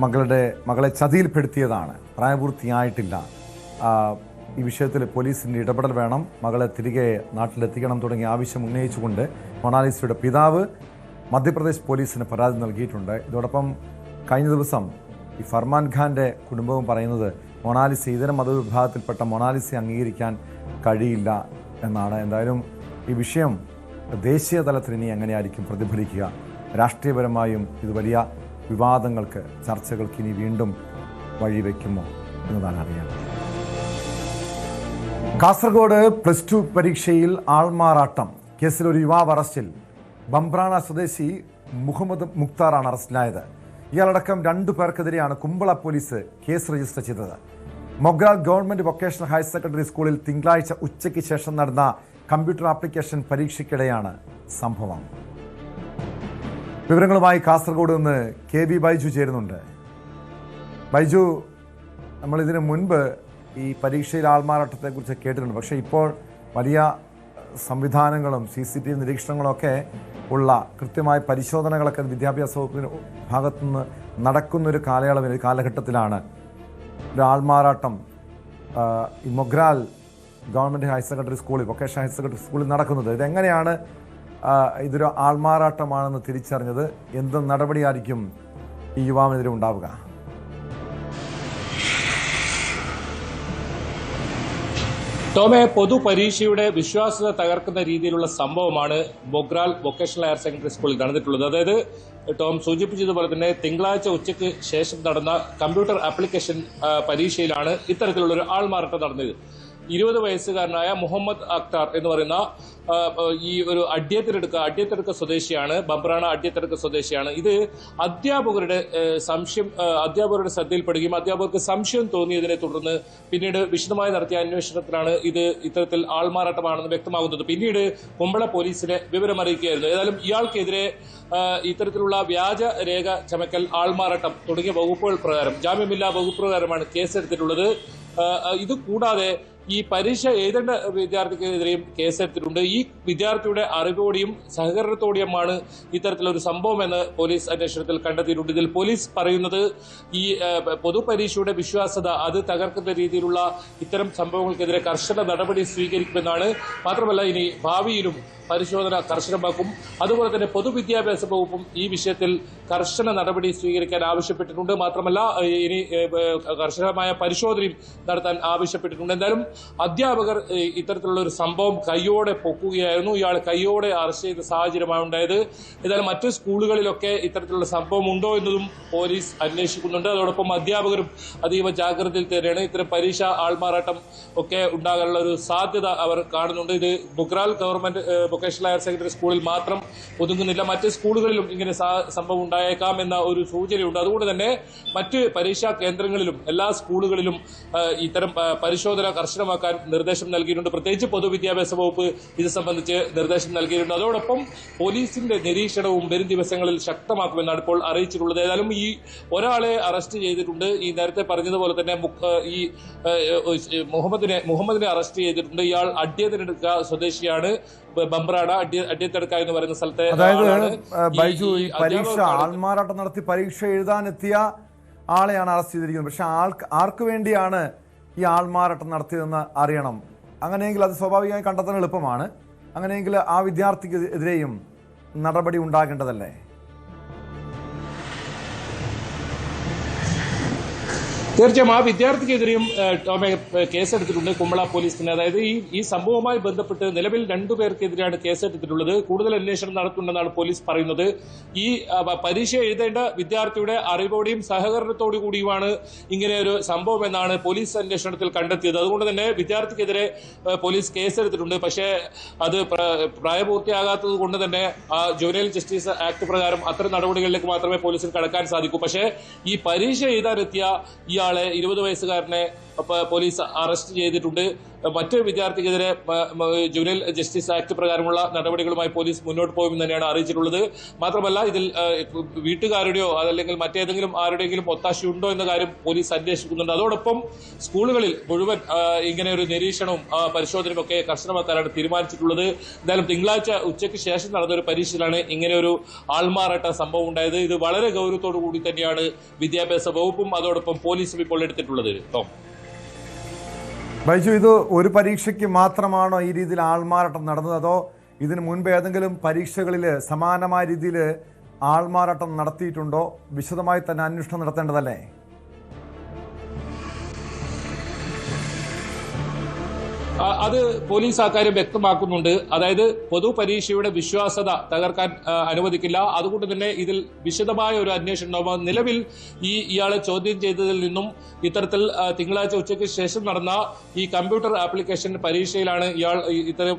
മകളെ ചതിയിൽപ്പെടുത്തിയതാണ്, പ്രായപൂർത്തിയായിട്ടില്ല. ഈ വിഷയത്തിൽ പോലീസിൻ്റെ ഇടപെടൽ വേണം, മകളെ തിരികെ നാട്ടിലെത്തിക്കണം തുടങ്ങിയ ആവശ്യം ഉന്നയിച്ചുകൊണ്ട് മൊണാലിസയുടെ പിതാവ് മധ്യപ്രദേശ് പോലീസിന് പരാതി നൽകിയിട്ടുണ്ട്. ഇതോടൊപ്പം കഴിഞ്ഞ ദിവസം ഈ ഫർമാൻ ഖാൻ്റെ കുടുംബവും പറയുന്നത് മൊണാലിസ ഇതര മതവിഭാഗത്തിൽപ്പെട്ട മൊണാലിസയെ അംഗീകരിക്കാൻ കഴിയില്ല എന്നാണ്. എന്തായാലും ഈ വിഷയം ദേശീയ തലത്തിൽ ഇനി എങ്ങനെയായിരിക്കും പ്രതിഫലിക്കുക, രാഷ്ട്രീയപരമായും ഇത് വലിയ വിവാദങ്ങൾക്ക്, ചർച്ചകൾക്ക് ഇനി വീണ്ടും വഴിവെക്കുമോ എന്നതാണ് അറിയേണ്ടത്. കാസർഗോഡ് +2 പരീക്ഷയിൽ ആൾമാറാട്ടം കേസിൽ ഒരു യുവാവ് അറസ്റ്റിൽ. ബംബ്രാണ സ്വദേശി മുഹമ്മദ് മുക്താറാണ് അറസ്റ്റിലായത്. ഇയാളടക്കം 2 പേർക്കെതിരെയാണ് കുമ്പള പോലീസ് കേസ് രജിസ്റ്റർ ചെയ്തത്. Mogral government vocational higher secondary സ്കൂളിൽ തിങ്കളാഴ്ച ഉച്ചയ്ക്ക് ശേഷം നടന്ന കമ്പ്യൂട്ടർ ആപ്ലിക്കേഷൻ പരീക്ഷയ്ക്കിടെയാണ് സംഭവം. വിവരങ്ങളുമായി കാസർഗോഡ് നിന്ന് KB ബൈജു ചേരുന്നുണ്ട്. ബൈജു, നമ്മൾ ഇതിനു മുൻപ് ഈ പരീക്ഷയിൽ ആൾമാറാട്ടത്തെക്കുറിച്ച് കേട്ടിട്ടുണ്ട്. പക്ഷേ ഇപ്പോൾ വലിയ സംവിധാനങ്ങളും CCTV നിരീക്ഷണങ്ങളൊക്കെ ഉള്ള കൃത്യമായ പരിശോധനകളൊക്കെ വിദ്യാഭ്യാസ വകുപ്പിന് ഭാഗത്തുനിന്ന് നടക്കുന്നൊരു കാലഘട്ടത്തിലാണ് ഒരു ആൾമാറാട്ടം ഈ മൊഗ്രാൽ ഗവൺമെൻറ് ഹയർ സെക്കൻഡറി സ്കൂളിൽ, വൊക്കേഷണൽ ഹയർ സെക്കൻഡറി സ്കൂളിൽ നടക്കുന്നത്. ഇതെങ്ങനെയാണ് ഇതൊരു ആൾമാറാട്ടമാണെന്ന് തിരിച്ചറിഞ്ഞത്? എന്ത് നടപടിയായിരിക്കും ഈ യുവാവിനെതിരെ ഉണ്ടാവുക? ടോമെ, പൊതുപരീക്ഷയുടെ വിശ്വാസ്യത തകർക്കുന്ന രീതിയിലുള്ള സംഭവമാണ് മൊഗ്രാൽ വൊക്കേഷണൽ ഹയർ സെക്കൻഡറി സ്കൂളിൽ നടന്നിട്ടുള്ളത്. അതായത് ടോം സൂചിപ്പിച്ചതുപോലെ തന്നെ തിങ്കളാഴ്ച ഉച്ചയ്ക്ക് ശേഷം നടന്ന കമ്പ്യൂട്ടർ ആപ്ലിക്കേഷൻ പരീക്ഷയിലാണ് ഇത്തരത്തിലുള്ള ഒരു ആൾമാറാട്ടം നടന്നത്. 20 വയസ്സുകാരനായ മുഹമ്മദ് അക്താർ എന്ന് പറയുന്ന ഈ ഒരു അഡ്യത്തെടുക്ക സ്വദേശിയാണ്, ബംബ്രാണ അഡ്യത്തെടുക്ക സ്വദേശിയാണ്. ഇത് അധ്യാപകരുടെ ശ്രദ്ധയിൽപ്പെടുകയും അധ്യാപകർക്ക് സംശയം തോന്നിയതിനെ തുടർന്ന് പിന്നീട് വിശദമായി നടത്തിയ അന്വേഷണത്തിലാണ് ഇത് ഇത്തരത്തിൽ ആൾമാറാട്ടമാണെന്ന് വ്യക്തമാകുന്നത്. പിന്നീട് കുമ്പള പോലീസിനെ വിവരമറിയിക്കുകയായിരുന്നു. ഏതായാലും ഇയാൾക്കെതിരെ ഇത്തരത്തിലുള്ള വ്യാജ രേഖ ചമക്കൽ, ആൾമാറാട്ടം തുടങ്ങിയ വകുപ്പുകൾ പ്രകാരം, ജാമ്യമില്ലാ വകുപ്പ് പ്രകാരമാണ് കേസെടുത്തിട്ടുള്ളത്. ഇത് കൂടാതെ ഈ പരീക്ഷ എഴുതേണ്ട വിദ്യാർത്ഥിക്കെതിരെയും കേസെടുത്തിട്ടുണ്ട്. ഈ വിദ്യാർത്ഥിയുടെ അറിവോടെയും സഹകരണത്തോടെയുമാണ് ഇത്തരത്തിലൊരു സംഭവമെന്ന് പോലീസ് അന്വേഷണത്തിൽ കണ്ടെത്തിയിട്ടുണ്ട്. ഇതിൽ പോലീസ് പറയുന്നത് ഈ പൊതുപരീക്ഷയുടെ വിശ്വാസ്യത അത് തകർക്കുന്ന രീതിയിലുള്ള ഇത്തരം സംഭവങ്ങൾക്കെതിരെ കർശന നടപടി സ്വീകരിക്കുമെന്നാണ്. മാത്രമല്ല ഇനി ഭാവിയിലും പരിശോധന കർശനമാക്കും. അതുപോലെ തന്നെ പൊതുവിദ്യാഭ്യാസ വകുപ്പും ഈ വിഷയത്തിൽ കർശന നടപടി സ്വീകരിക്കാൻ ആവശ്യപ്പെട്ടിട്ടുണ്ട്. മാത്രമല്ല ഇനി കർശനമായ പരിശോധനയും നടത്താൻ ആവശ്യപ്പെട്ടിട്ടുണ്ട്. എന്തായാലും അധ്യാപകർ ഇത്തരത്തിലുള്ള ഒരു സംഭവം കയ്യോടെ പൊക്കുകയായിരുന്നു. ഇയാൾ കയ്യോടെ അറസ്റ്റ് ചെയ്ത സാഹചര്യമാണ് ഉണ്ടായത്. ഏതായാലും മറ്റു സ്കൂളുകളിലൊക്കെ ഇത്തരത്തിലുള്ള സംഭവം ഉണ്ടോ എന്നതും പോലീസ് അന്വേഷിക്കുന്നുണ്ട്. അതോടൊപ്പം അധ്യാപകരും അതീവ ജാഗ്രതയിൽ തന്നെയാണ്. ഇത്തരം പരീക്ഷ ആൾമാറാട്ടം ഒക്കെ ഉണ്ടാകാനുള്ള ഒരു സാധ്യത അവർ കാണുന്നുണ്ട്. ഇത് Mogral government vocational higher secondary സ്കൂളിൽ മാത്രം ഒതുങ്ങുന്നില്ല, മറ്റ് സ്കൂളുകളിലും ഇങ്ങനെ സംഭവം ഉണ്ടായേക്കാം എന്ന ഒരു സൂചനയുണ്ട്. അതുകൊണ്ട് തന്നെ മറ്റ് പരീക്ഷാ കേന്ദ്രങ്ങളിലും എല്ലാ സ്കൂളുകളിലും ഇത്തരം പരിശോധന കർശനമാക്കാൻ നിർദ്ദേശം നൽകിയിട്ടുണ്ട്. പ്രത്യേകിച്ച് പൊതുവിദ്യാഭ്യാസ വകുപ്പ് ഇത് സംബന്ധിച്ച് നിർദ്ദേശം നൽകിയിട്ടുണ്ട്. അതോടൊപ്പം പോലീസിന്റെ നിരീക്ഷണവും വരും ദിവസങ്ങളിൽ ശക്തമാക്കുമെന്നാണ് ഇപ്പോൾ അറിയിച്ചിട്ടുള്ളത്. ഏതായാലും ഈ ഒരാളെ അറസ്റ്റ് ചെയ്തിട്ടുണ്ട്. ഈ നേരത്തെ പറഞ്ഞതുപോലെ തന്നെ ഈ മുഹമ്മദിനെ അറസ്റ്റ് ചെയ്തിട്ടുണ്ട്. ഇയാൾ അഡ്യത്തെടുക്ക സ്വദേശിയാണ്, ബംബ്രാണ അഡ്യത്തെടുക്ക എന്ന് പറയുന്ന സ്ഥലത്തെ. അതായത് ബൈജു, ഈ പരീക്ഷ ആൾമാറാട്ടം നടത്തി പരീക്ഷ എഴുതാനെത്തിയ ആളെയാണ് അറസ്റ്റ് ചെയ്തിരിക്കുന്നത്. പക്ഷെ ആർക്ക് വേണ്ടിയാണ് ഈ ആൾമാറാട്ടം നടത്തിയതെന്ന് അറിയണം. അങ്ങനെയെങ്കിൽ അത് സ്വാഭാവികമായി കണ്ടെത്താൻ എളുപ്പമാണ്. അങ്ങനെയെങ്കിൽ ആ വിദ്യാർത്ഥിക്കെതിരെയും നടപടി ഉണ്ടാകേണ്ടതല്ലേ? തീർച്ചയായും ആ വിദ്യാർത്ഥിക്കെതിരെയും കേസെടുത്തിട്ടുണ്ട് കുമ്പള പോലീസിന്. അതായത് ഈ സംഭവവുമായി ബന്ധപ്പെട്ട് നിലവിൽ 2 പേർക്കെതിരെയാണ് കേസെടുത്തിട്ടുള്ളത്. കൂടുതൽ അന്വേഷണം നടത്തുന്നുണ്ടെന്നാണ് പോലീസ് പറയുന്നത്. ഈ പരീക്ഷ എഴുതേണ്ട വിദ്യാർത്ഥിയുടെ അറിവോടെയും സഹകരണത്തോടു കൂടിയുമാണ് ഇങ്ങനെ ഒരു സംഭവം എന്നാണ് പോലീസ് അന്വേഷണത്തിൽ കണ്ടെത്തിയത്. അതുകൊണ്ട് തന്നെ വിദ്യാർത്ഥിക്കെതിരെ പോലീസ് കേസെടുത്തിട്ടുണ്ട്. പക്ഷേ അത് പ്രായപൂർത്തിയാകാത്തത് കൊണ്ട് തന്നെ ജുവനൈൽ ജസ്റ്റിസ് ആക്ട് പ്രകാരം അത്തരം നടപടികളിലേക്ക് മാത്രമേ പോലീസിന് കടക്കാൻ സാധിക്കൂ. പക്ഷേ ഈ പരീക്ഷ എഴുതാനെത്തിയ ഇയാളെ 20 വയസ്സുകാരനെ പോലീസ് അറസ്റ്റ് ചെയ്തിട്ടുണ്ട്. മറ്റ് വിദ്യാർത്ഥിക്കെതിരെ ജുവനൈൽ ജസ്റ്റിസ് ആക്ട് പ്രകാരമുള്ള നടപടികളുമായി പോലീസ് മുന്നോട്ട് പോകുമെന്ന് തന്നെയാണ് അറിയിച്ചിട്ടുള്ളത്. മാത്രമല്ല ഇതിൽ വീട്ടുകാരുടെയോ അതല്ലെങ്കിൽ മറ്റേതെങ്കിലും ആരുടെയെങ്കിലും ഒത്താശയുണ്ടോ എന്ന കാര്യം പോലീസ് അന്വേഷിക്കുന്നുണ്ട്. അതോടൊപ്പം സ്കൂളുകളിൽ മുഴുവൻ ഇങ്ങനെ ഒരു നിരീക്ഷണവും പരിശോധനയും ഒക്കെ കർശനമാക്കാനാണ് തീരുമാനിച്ചിട്ടുള്ളത്. എന്തായാലും തിങ്കളാഴ്ച ഉച്ചയ്ക്ക് ശേഷം നടന്ന ഒരു പരീക്ഷയിലാണ് ഇങ്ങനെ ഒരു ആൾമാറാട്ട സംഭവം ഉണ്ടായത്. ഇത് വളരെ ഗൗരവത്തോടു കൂടി തന്നെയാണ് വിദ്യാഭ്യാസ വകുപ്പും അതോടൊപ്പം പോലീസും ഇപ്പോൾ എടുത്തിട്ടുള്ളത്. ബൈജു, ഇത് ഒരു പരീക്ഷയ്ക്ക് മാത്രമാണോ ഈ രീതിയിൽ ആൾമാറാട്ടം നടന്നത്, അതോ ഇതിനു മുൻപ് ഏതെങ്കിലും പരീക്ഷകളിൽ സമാനമായ രീതിയിൽ ആൾമാറാട്ടം നടത്തിയിട്ടുണ്ടോ? വിശദമായി തന്നെ അന്വേഷണം നടത്തേണ്ടതല്ലേ? അത് പോലീസ് ആ കാര്യം വ്യക്തമാക്കുന്നുണ്ട്. അതായത് പൊതുപരീക്ഷയുടെ വിശ്വാസ്യത തകർക്കാൻ അനുവദിക്കില്ല. അതുകൊണ്ട് തന്നെ ഇതിൽ വിശദമായ ഒരു അന്വേഷണം ഉണ്ടാവും. നിലവിൽ ഇയാളെ ചോദ്യം ചെയ്തതിൽ നിന്നും ഇത്തരത്തിൽ തിങ്കളാഴ്ച ഉച്ചയ്ക്ക് ശേഷം നടന്ന ഈ കമ്പ്യൂട്ടർ ആപ്ലിക്കേഷൻ പരീക്ഷയിലാണ് ഇയാൾ ഇത്തരം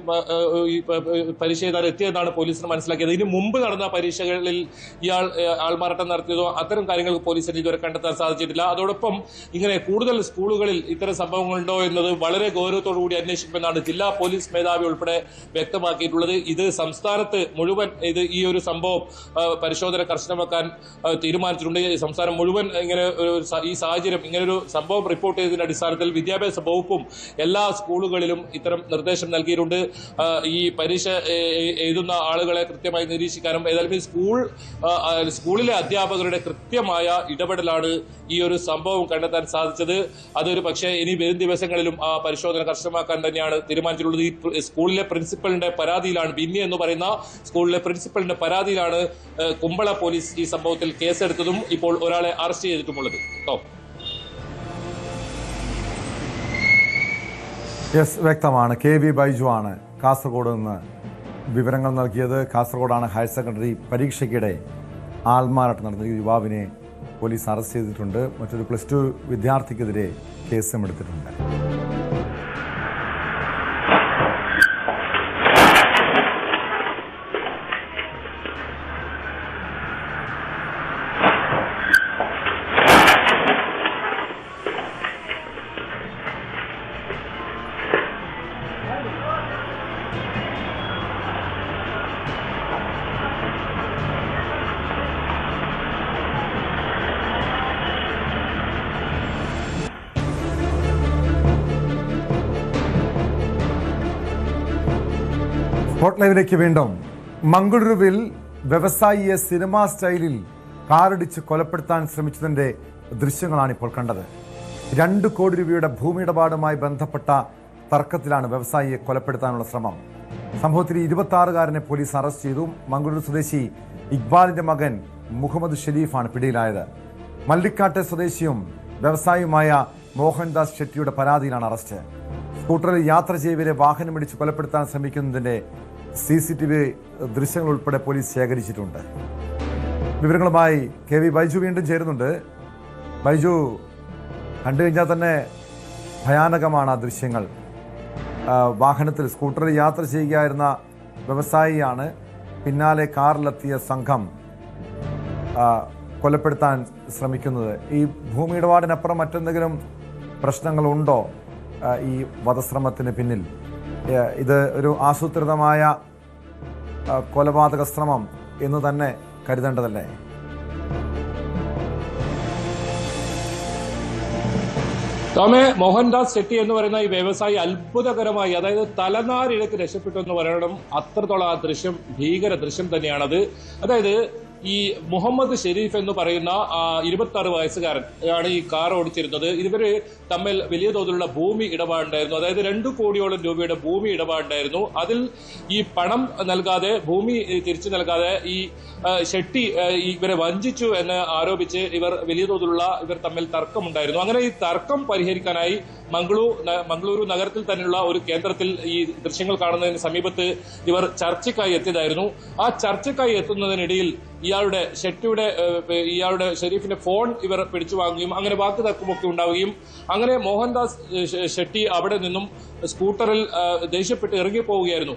പരീക്ഷ എഴുതാൻ എത്തിയതെന്നാണ് പോലീസിന് മനസ്സിലാക്കിയത്. ഇതിന് മുമ്പ് നടന്ന പരീക്ഷകളിൽ ഇയാൾ ആൾമാറാട്ടം നടത്തിയതോ അത്തരം കാര്യങ്ങൾ പോലീസിന് ഇതുവരെ കണ്ടെത്താൻ സാധിച്ചിട്ടില്ല. അതോടൊപ്പം ഇങ്ങനെ കൂടുതൽ സ്കൂളുകളിൽ ഇത്തരം സംഭവങ്ങളുണ്ടോ എന്നത് വളരെ ഗൗരവത്തോടുകൂടി അന്വേഷിക്കുമെന്നാണ് ജില്ലാ പോലീസ് മേധാവി ഉൾപ്പെടെ വ്യക്തമാക്കിയിട്ടുള്ളത്. ഇത് സംസ്ഥാനത്ത് മുഴുവൻ ഈ ഒരു സംഭവം പരിശോധന കർശനമാക്കാൻ തീരുമാനിച്ചിട്ടുണ്ട്. സംസ്ഥാനം മുഴുവൻ ഇങ്ങനെ ഈ സാഹചര്യം, ഇങ്ങനൊരു സംഭവം റിപ്പോർട്ട് ചെയ്തതിന്റെ അടിസ്ഥാനത്തിൽ വിദ്യാഭ്യാസ വകുപ്പും എല്ലാ സ്കൂളുകളിലും ഇത്തരം നിർദ്ദേശം നൽകിയിട്ടുണ്ട്. ഈ പരീക്ഷ എഴുതുന്ന ആളുകളെ കൃത്യമായി നിരീക്ഷിക്കാനും ഏതായാലും ഈ സ്കൂളിലെ അധ്യാപകരുടെ കൃത്യമായ ഇടപെടലാണ് ഈ ഒരു സംഭവം കണ്ടെത്താൻ സാധിച്ചത്. അതൊരു പക്ഷേ ഇനി വരും ദിവസങ്ങളിലും ആ പരിശോധന കർശനമാക്കാൻ തന്നെയാണ് തീരുമാനിച്ചിട്ടുള്ളത്. ഈ സ്കൂളിലെ പ്രിൻസിപ്പലിന്റെ പരാതിയിലാണ്, ബിന്നി എന്ന് പറയുന്ന സ്കൂളിലെ പ്രിൻസിപ്പലിന്റെ പരാതിയിലാണ് കുമ്പള പോലീസ് ഈ സംഭവത്തിൽ കേസെടുത്തതും ഇപ്പോൾ ഒരാളെ അറസ്റ്റ് ചെയ്തിട്ടുമുള്ളത്. വ്യക്തമാണ്. KV ബൈജു ആണ് കാസർഗോഡ് നിന്ന് വിവരങ്ങൾ നൽകിയത്. കാസർഗോഡാണ് ഹയർ സെക്കൻഡറി പരീക്ഷയ്ക്കിടെ ആൾമാറാട്ടം നടന്ന യുവാവിനെ പോലീസ് അറസ്റ്റ് ചെയ്തിട്ടുണ്ട്. മറ്റൊരു +2 വിദ്യാർത്ഥിക്കെതിരെ കേസും എടുത്തിട്ടുണ്ട്. സ്പോട്ട് ലൈവിലേക്ക് വീണ്ടും. മംഗളൂരുവിൽ വ്യവസായിയെ സിനിമാ സ്റ്റൈലിൽ കാറിടിച്ച് കൊലപ്പെടുത്താൻ ശ്രമിച്ചതിന്റെ ദൃശ്യങ്ങളാണ് ഇപ്പോൾ കണ്ടത്. 2 കോടി രൂപയുടെ ഭൂമിയിടപാടുമായി ബന്ധപ്പെട്ട തർക്കത്തിലാണ് വ്യവസായിയെ കൊലപ്പെടുത്താനുള്ള ശ്രമം. സംഭവത്തിൽ 26-കാരനെ പോലീസ് അറസ്റ്റ് ചെയ്തു. മംഗളൂരു സ്വദേശി ഇക്ബാലിന്റെ മകൻ മുഹമ്മദ് ഷെരീഫാണ് പിടിയിലായത്. മല്ലിക്കാട്ടെ സ്വദേശിയും വ്യവസായിയുമായ മോഹൻദാസ് ഷെട്ടിയുടെ പരാതിയിലാണ് അറസ്റ്റ്. സ്കൂട്ടറിൽ യാത്ര ചെയ്യവരെ വാഹനമിടിച്ച് കൊലപ്പെടുത്താൻ ശ്രമിക്കുന്നതിന്റെ CCTV ദൃശ്യങ്ങൾ ഉൾപ്പെടെ പോലീസ് ശേഖരിച്ചിട്ടുണ്ട്. വിവരങ്ങളുമായി KV ബൈജു വീണ്ടും ചേരുന്നുണ്ട്. ബൈജു, കണ്ടു കഴിഞ്ഞാൽ തന്നെ ഭയാനകമാണ് ആ ദൃശ്യങ്ങൾ. വാഹനത്തിൽ സ്കൂട്ടറിൽ യാത്ര ചെയ്യുകയായിരുന്ന വ്യവസായിയാണ് പിന്നാലെ കാറിലെത്തിയ സംഘം കൊലപ്പെടുത്താൻ ശ്രമിക്കുന്നത്. ഈ ഭൂമിയിടപാടിനപ്പുറം മറ്റെന്തെങ്കിലും പ്രശ്നങ്ങളുണ്ടോ ഈ വധശ്രമത്തിന് പിന്നിൽ? ഇത് ഒരു ആസൂത്രിതമായ കൊലപാതക ശ്രമം എന്ന് തന്നെ കരുതേണ്ടതല്ലേ? മോഹൻദാസ് ഷെട്ടി എന്ന് പറയുന്ന ഈ വ്യവസായി അത്ഭുതകരമായി, അതായത് തലനാരിഴക്ക് രക്ഷപ്പെട്ടു എന്ന് പറയണം. അത്രത്തോളം ആ ദൃശ്യം ഭീകര ദൃശ്യം തന്നെയാണത്. അതായത് ഈ മുഹമ്മദ് ഷെരീഫ് എന്ന് പറയുന്ന 26 വയസ്സുകാരൻ ആണ് ഈ കാർ ഓടിച്ചിരുന്നത്. ഇവര് തമ്മിൽ വലിയ തോതിലുള്ള ഭൂമി ഇടപാടുണ്ടായിരുന്നു. അതായത് 2 കോടിയോളം രൂപയുടെ ഭൂമി ഇടപാടുണ്ടായിരുന്നു. അതിൽ ഈ പണം നൽകാതെ, ഭൂമി തിരിച്ചു നൽകാതെ ഈ ഷെട്ടി ഇവരെ വഞ്ചിച്ചു എന്ന് ആരോപിച്ച് വലിയ തോതിലുള്ള ഇവർ തമ്മിൽ തർക്കമുണ്ടായിരുന്നു. അങ്ങനെ ഈ തർക്കം പരിഹരിക്കാനായി മംഗളൂരു നഗരത്തിൽ തന്നെയുള്ള ഒരു കേന്ദ്രത്തിൽ ഈ ദൃശ്യങ്ങൾ കാണുന്നതിന് സമീപത്ത് ഇവർ ചർച്ചയ്ക്കായി എത്തിയതായിരുന്നു. ആ ചർച്ചയ്ക്കായി എത്തുന്നതിനിടയിൽ ഇയാളുടെ ഷെരീഫിന്റെ ഫോൺ ഇവർ പിടിച്ചു വാങ്ങുകയും അങ്ങനെ വാക്ക് തർക്കമൊക്കെ ഉണ്ടാവുകയും അങ്ങനെ മോഹൻദാസ് ഷെട്ടി അവിടെ നിന്നും സ്കൂട്ടറിൽ ദേഷ്യപ്പെട്ട് ഇറങ്ങിപ്പോവുകയായിരുന്നു.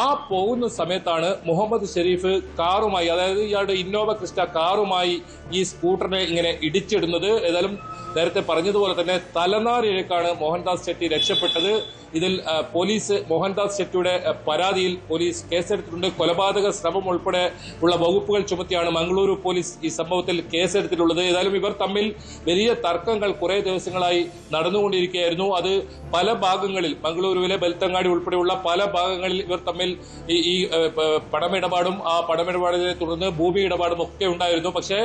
ആ പോകുന്ന സമയത്താണ് മുഹമ്മദ് ഷെരീഫ് കാറുമായി, അതായത് ഇയാളുടെ ഇന്നോവ ക്രിസ്റ്റ കാറുമായി ഈ സ്കൂട്ടറിനെ ഇങ്ങനെ ഇടിച്ചിടുന്നത്. ഏതായാലും നേരത്തെ പറഞ്ഞതുപോലെ തന്നെ തലനാരിഴക്കാണ് മോഹൻദാസ് ഷെട്ടി രക്ഷപ്പെട്ടത്. ഇതിൽ പോലീസ് മോഹൻദാസ് ഷെട്ടിയുടെ പരാതിയിൽ പോലീസ് കേസെടുത്തിട്ടുണ്ട്. കൊലപാതക ശ്രമം ഉൾപ്പെടെ ഉള്ള വകുപ്പുകൾ ചുമത്തിയാണ് മംഗളൂരു പോലീസ് ഈ സംഭവത്തിൽ കേസെടുത്തിട്ടുള്ളത്. ഏതായാലും ഇവർ തമ്മിൽ വലിയ തർക്കങ്ങൾ കുറെ ദിവസങ്ങളായി നടന്നുകൊണ്ടിരിക്കുകയായിരുന്നു. അത് പല ഭാഗങ്ങളിൽ, മംഗളൂരുവിലെ ബെൽത്തങ്ങാടി ഉൾപ്പെടെയുള്ള പല ഭാഗങ്ങളിൽ ഇവർ തമ്മിൽ ഈ പണമിടപാടും ആ പണമിടപാടിനെ തുടർന്ന് ഭൂമി ഇടപാടും ഒക്കെ ഉണ്ടായിരുന്നു. പക്ഷേ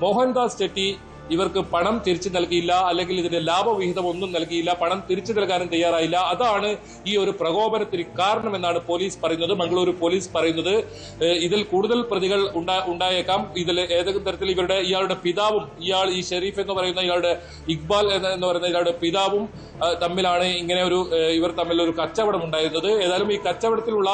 മോഹൻദാസ് ഷെട്ടി ഇവർക്ക് പണം തിരിച്ചു നൽകിയില്ല, അല്ലെങ്കിൽ ഇതിന്റെ ലാഭവിഹിതം ഒന്നും നൽകിയില്ല, പണം തിരിച്ചു നൽകാനും തയ്യാറായില്ല. അതാണ് ഈ ഒരു പ്രകോപനത്തിന് കാരണമെന്നാണ് പോലീസ് പറയുന്നത്, മംഗളൂരു പോലീസ് പറയുന്നത്. ഇതിൽ കൂടുതൽ പ്രതികൾ ഉണ്ടായേക്കാം. ഇതിൽ ഏതെങ്കിലും തരത്തിൽ ഇയാളുടെ പിതാവും ഈ ഷെരീഫ് എന്ന് പറയുന്ന ഇയാളുടെ ഇക്ബാൽ എന്ന് പറയുന്ന ഇയാളുടെ പിതാവും തമ്മിലാണ് ഇവർ തമ്മിൽ ഒരു കച്ചവടം ഉണ്ടായിരുന്നത്. ഏതായാലും ഈ കച്ചവടത്തിലുള്ള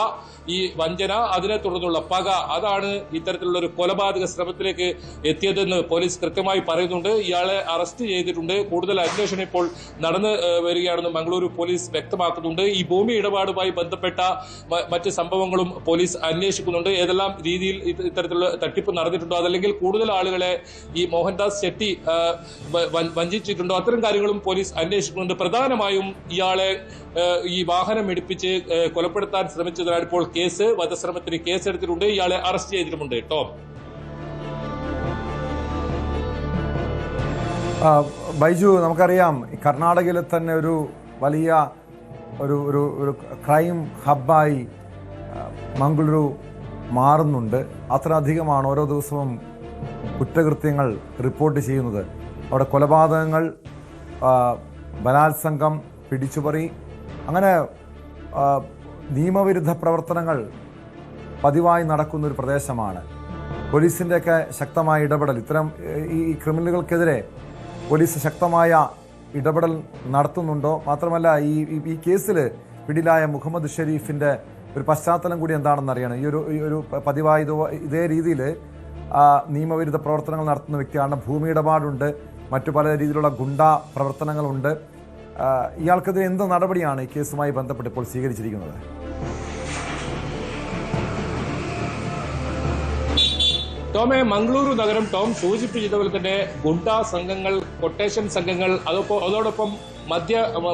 ഈ വഞ്ചന, അതിനെ തുടർന്നുള്ള പക, അതാണ് ഇത്തരത്തിലുള്ള ഒരു കൊലപാതക ശ്രമത്തിലേക്ക് എത്തിയതെന്ന് പോലീസ് കൃത്യമായി പറയുന്നുണ്ട്. ഇയാളെ അറസ്റ്റ് ചെയ്തിട്ടുണ്ട്. കൂടുതൽ അന്വേഷണം ഇപ്പോൾ നടന്നു വരികയാണെന്ന് മംഗളൂരു പോലീസ് വ്യക്തമാക്കുന്നുണ്ട്. ഈ ഭൂമി ഇടപാടുമായി ബന്ധപ്പെട്ട മറ്റ് സംഭവങ്ങളും പോലീസ് അന്വേഷിക്കുന്നുണ്ട്. ഏതെല്ലാം രീതിയിൽ ഇത്തരത്തിലുള്ള തട്ടിപ്പ് നടന്നിട്ടുണ്ടോ, അതല്ലെങ്കിൽ കൂടുതൽ ആളുകളെ ഈ മോഹൻദാസ് ഷെട്ടി വഞ്ചിച്ചിട്ടുണ്ടോ, അത്തരം കാര്യങ്ങളും പോലീസ് അന്വേഷിക്കുന്നുണ്ട്. പ്രധാനമായും ഇയാളെ ഈ വാഹനം ഇടിപ്പിച്ച് കൊലപ്പെടുത്താൻ ശ്രമിച്ചതിനാണ് ഇപ്പോൾ വധശ്രമത്തിന് കേസെടുത്തിട്ടുണ്ട്. ഇയാളെ അറസ്റ്റ് ചെയ്തിട്ടുമുണ്ട്. ടോം. ബൈജു, നമുക്കറിയാം കർണാടകയിലെ തന്നെ ഒരു വലിയ ഒരു ക്രൈം ഹബ്ബായി മംഗളൂരു മാറുന്നുണ്ട്. അത്രയധികമാണ് ഓരോ ദിവസവും കുറ്റകൃത്യങ്ങൾ റിപ്പോർട്ട് ചെയ്യുന്നത്. അവിടെ കൊലപാതകങ്ങൾ, ബലാത്സംഗം, പിടിച്ചുപറി, അങ്ങനെ നിയമവിരുദ്ധ പ്രവർത്തനങ്ങൾ പതിവായി നടക്കുന്ന ഒരു പ്രദേശമാണ്. പോലീസിൻ്റെയൊക്കെ ശക്തമായ ഇടപെടൽ, ഇത്തരം ഈ ക്രിമിനലുകൾക്കെതിരെ പോലീസ് ശക്തമായ ഇടപെടൽ നടത്തുന്നുണ്ടോ? മാത്രമല്ല ഈ കേസിൽ പിടിയിലായ മുഹമ്മദ് ഷെരീഫിൻ്റെ ഒരു പശ്ചാത്തലം കൂടി എന്താണെന്ന് അറിയണം. ഈ ഒരു പതിവായി ഇതേ രീതിയിൽ നിയമവിരുദ്ധ പ്രവർത്തനങ്ങൾ നടത്തുന്ന വ്യക്തിയാണ്. ഭൂമി ഇടപാടുണ്ട്, മറ്റു പല രീതിയിലുള്ള ഗുണ്ടാ പ്രവർത്തനങ്ങളുണ്ട്. ഇയാൾക്കെതിരെ എന്ത് നടപടിയാണ് ഈ കേസുമായി ബന്ധപ്പെട്ട് ഇപ്പോൾ സ്വീകരിച്ചിരിക്കുന്നത്? ടോമെ, മംഗളൂരു നഗരം ടോം സൂചിപ്പിച്ചതുപോലെ തന്നെ ഗുണ്ടാ സംഘങ്ങൾ, കൊട്ടേഷൻ സംഘങ്ങൾ, അതോടൊപ്പം